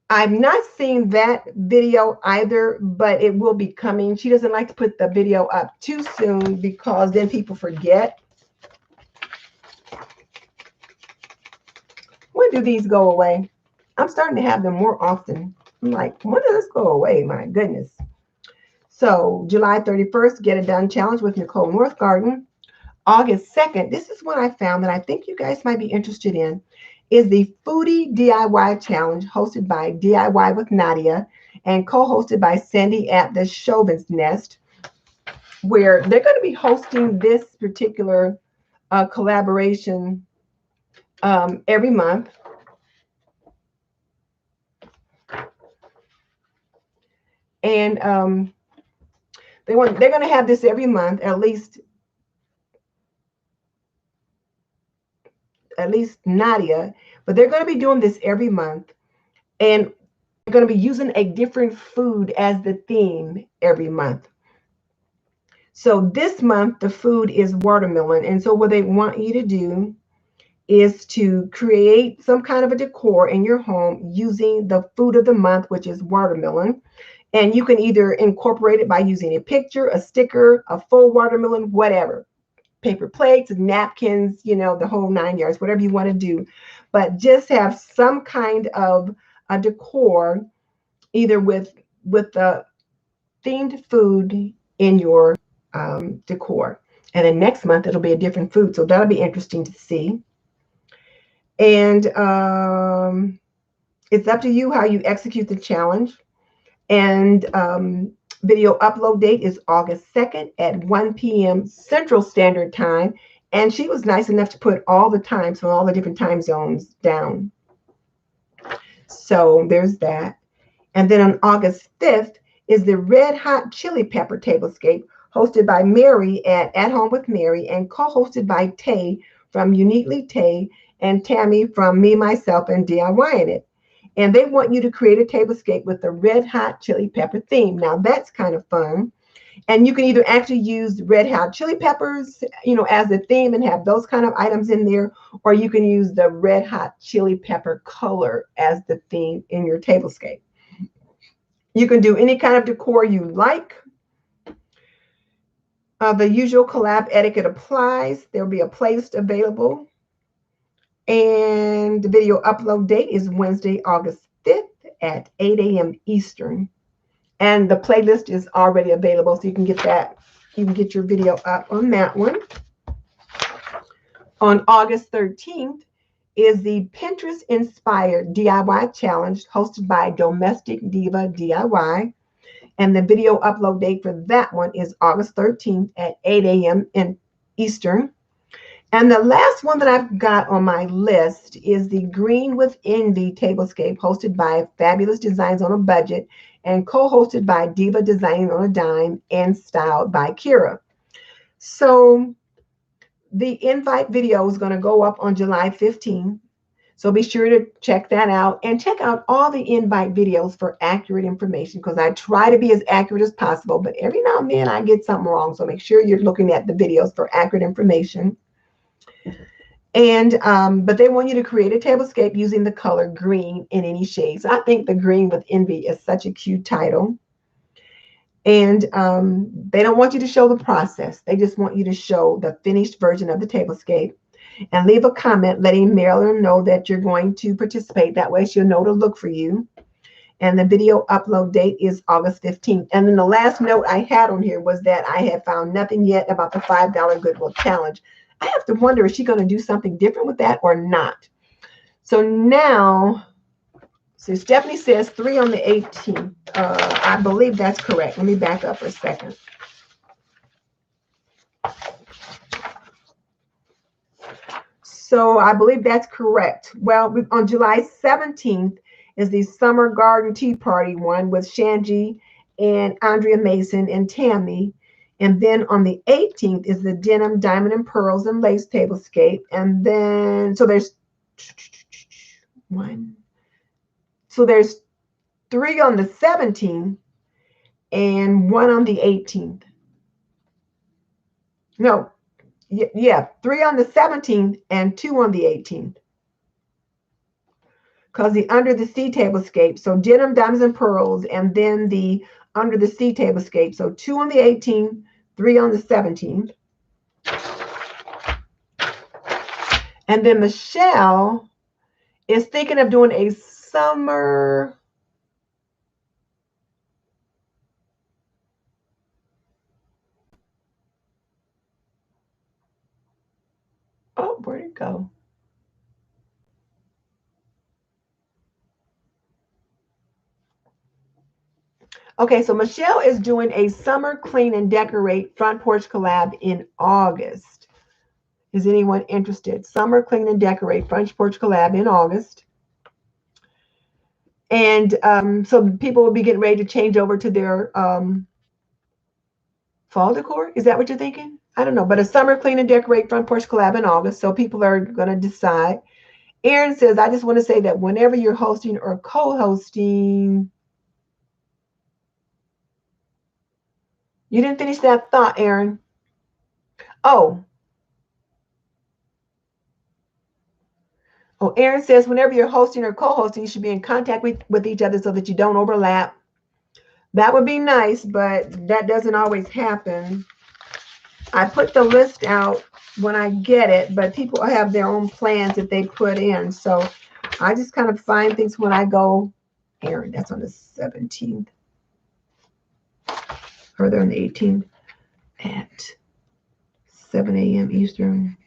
I've not seen that video either, but it will be coming. She doesn't like to put the video up too soon because then people forget. When do these go away? I'm starting to have them more often. I'm like, when does this go away? My goodness. So July 31st, Get It Done Challenge with Nicole Northgarten. August 2nd, this is one I found that I think you guys might be interested in, is the Foodie DIY Challenge hosted by DIY with Nadia and co-hosted by Sandy at the Chauvin's Nest, where they're going to be hosting this particular collaboration every month. And they're going to have this every month, at least Nadia, but they're going to be doing this every month. And they're going to be using a different food as the theme every month. So this month, the food is watermelon. And so what they want you to do is to create some kind of a decor in your home using the food of the month, which is watermelon. And you can either incorporate it by using a picture, a sticker, a full watermelon, whatever. Paper plates, napkins, you know, the whole 9 yards, whatever you want to do. But just have some kind of a decor, either with the themed food in your decor. And then next month, it'll be a different food. So that'll be interesting to see. And it's up to you how you execute the challenge. And video upload date is August 2nd at 1 p.m. Central Standard Time. And she was nice enough to put all the times from all the different time zones down. So there's that. And then on August 5th is the Red Hot Chili Pepper Tablescape, hosted by Mary at Home with Mary and co-hosted by Tay from Uniquely Tay and Tammy from Me, Myself, and DIYing It. And they want you to create a tablescape with the red hot chili pepper theme. Now that's kind of fun. And you can either actually use red hot chili peppers, you know, as the theme and have those kind of items in there, or you can use the red hot chili pepper color as the theme in your tablescape. You can do any kind of decor you like. The usual collab etiquette applies. There will be a playlist available. And the video upload date is Wednesday, August 5th at 8 a.m. Eastern. And the playlist is already available, so you can get that. You can get your video up on that one. On August 13th is the Pinterest-inspired DIY challenge hosted by Domestic Diva DIY. And the video upload date for that one is August 13th at 8 a.m. in Eastern. And the last one that I've got on my list is the Green with Envy Tablescape, hosted by Fabulous Designs on a Budget and co-hosted by Diva Designing on a Dime and styled by Kira. So the invite video is going to go up on July 15th. So be sure to check that out and check out all the invite videos for accurate information, because I try to be as accurate as possible, but every now and then I get something wrong. So make sure you're looking at the videos for accurate information. And but they want you to create a tablescape using the color green in any shades. I think the Green with Envy is such a cute title. And they don't want you to show the process. They just want you to show the finished version of the tablescape. And leave a comment letting Marilyn know that you're going to participate. That way she'll know to look for you. And the video upload date is August 15th. And then the last note I had on here was that I have found nothing yet about the $5 Goodwill Challenge. I have to wonder, is she going to do something different with that or not? So now, so Stephanie says 3 on the 18th. I believe that's correct. Let me back up for a second. So I believe that's correct. Well, on July 17th is the Summer Garden Tea Party one with Shanji and Andrea Mason and Tammy. And then on the 18th is the Denim Diamond and Pearls and Lace Tablescape. And then, so there's one. So there's 3 on the 17th and 1 on the 18th. No. Yeah, 3 on the 17th and 2 on the 18th. Because the Under the Sea Tablescape, so Denim, Diamonds, and Pearls, and then the Under the Sea Tablescape. So 2 on the 18th, 3 on the 17th. And then Michelle is thinking of doing a summer... Oh, where'd it go? Okay, so Michelle is doing a summer clean and decorate front porch collab in August. Is anyone interested? Summer clean and decorate front porch collab in August. And so people will be getting ready to change over to their fall decor. Is that what you're thinking? I don't know, but a summer clean and decorate front porch collab in August. So people are going to decide. Erin says, I just want to say that whenever you're hosting or co-hosting, you didn't finish that thought, Erin. Oh, Erin says, whenever you're hosting or co-hosting, you should be in contact with each other so that you don't overlap. That would be nice, but that doesn't always happen. I put the list out when I get it, but people have their own plans that they put in. So I just kind of find things when I go. Erin, that's on the 17th. Further on the 18th at 7 a.m. Eastern.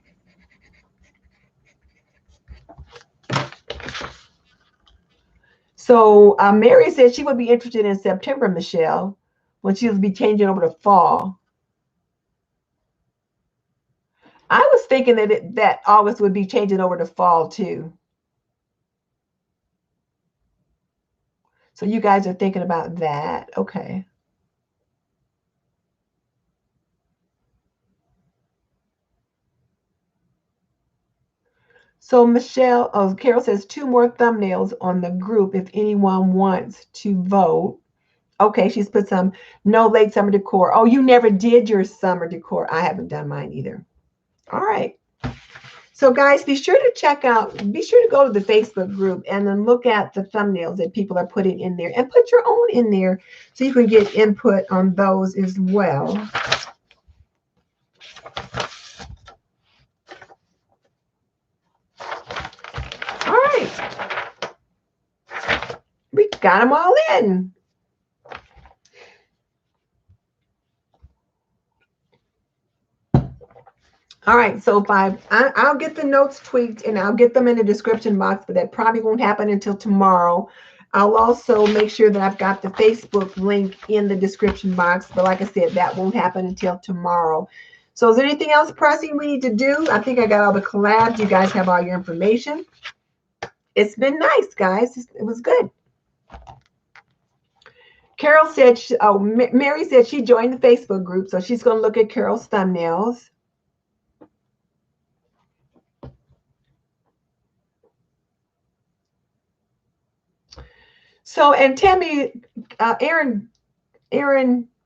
So Mary said she would be interested in September, Michelle, when she'll be changing over to fall. I was thinking that August would be changing over to fall too. So you guys are thinking about that. Okay. So Michelle, Carol says 2 more thumbnails on the group if anyone wants to vote. Okay, she's put some no late summer decor. Oh, you never did your summer decor. I haven't done mine either. All right. So guys, be sure to go to the Facebook group and then look at the thumbnails that people are putting in there and put your own in there so you can get input on those as well. got them all in. All right, so if I'll get the notes tweaked and I'll get them in the description box, but that probably won't happen until tomorrow. I'll also make sure that I've got the Facebook link in the description box, but like I said, that won't happen until tomorrow. So is there anything else pressing we need to do? I think I got all the collabs. You guys have all your information. It's been nice, guys. It was good. Carol said, Mary said she joined the Facebook group, so she's going to look at Carol's thumbnails. So, and Tammy,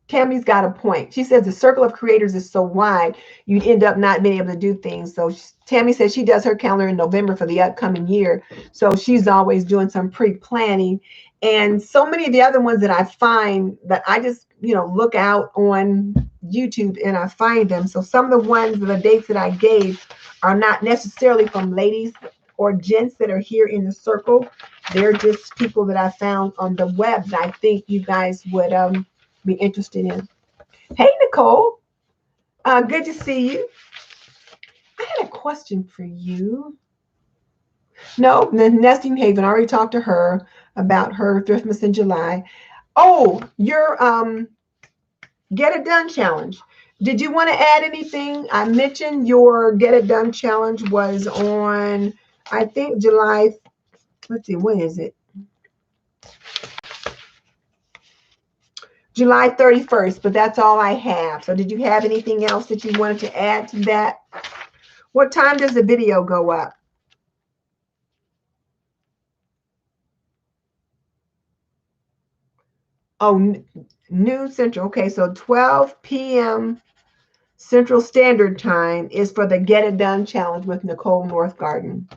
Tammy's got a point. She says the circle of creators is so wide, you'd end up not being able to do things. So Tammy says she does her calendar in November for the upcoming year. So she's always doing some pre-planning. And so many of the other ones that I find that I just, look out on YouTube and I find them. So some of the ones, the dates that I gave are not necessarily from ladies or gents that are here in the circle. They're just people that I found on the web that I think you guys would be interested in. Hey, Nicole. Good to see you. I had a question for you. No, the Nesting Haven. I already talked to her about her Thriftmas in July. Oh, your Get It Done challenge. Did you want to add anything? I mentioned your Get It Done challenge was on, I think, July. Let's see, when is it? July 31st, but that's all I have. So did you have anything else that you wanted to add to that? What time does the video go up? Oh, noon Central. Okay, so 12 p.m. Central Standard Time is for the Get It Done challenge with Nicole Northgarden.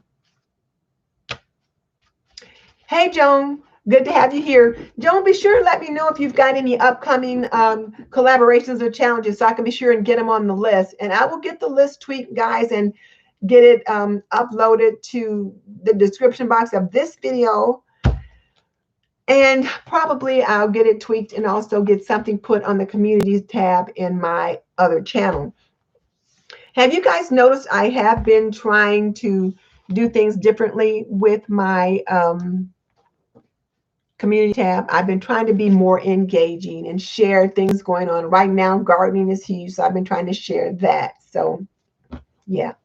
Hey, Joan. Good to have you here. Joan, be sure to let me know if you've got any upcoming collaborations or challenges so I can be sure and get them on the list. And I will get the list tweaked, guys, and get it uploaded to the description box of this video. And probably I'll get it tweaked and also get something put on the communities tab in my other channel. Have you guys noticed I have been trying to do things differently with my community tab? I've been trying to be more engaging and share things going on. Right now, gardening is huge, so I've been trying to share that. So, yeah.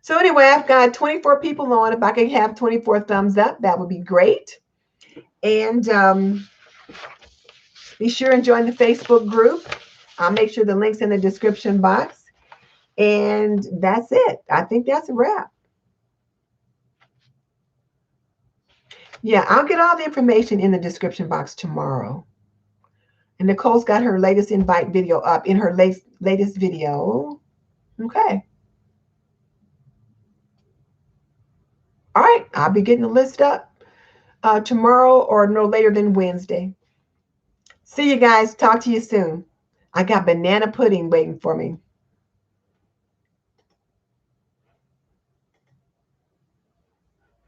So anyway, I've got 24 people on. If I could have 24 thumbs up, that would be great. And be sure and join the Facebook group. I'll make sure the link's in the description box. And that's it. I think that's a wrap. Yeah, I'll get all the information in the description box tomorrow. And Nicole's got her latest invite video up in her latest video. Okay. All right, I'll be getting the list up tomorrow or no later than Wednesday. See you guys. Talk to you soon. I got banana pudding waiting for me.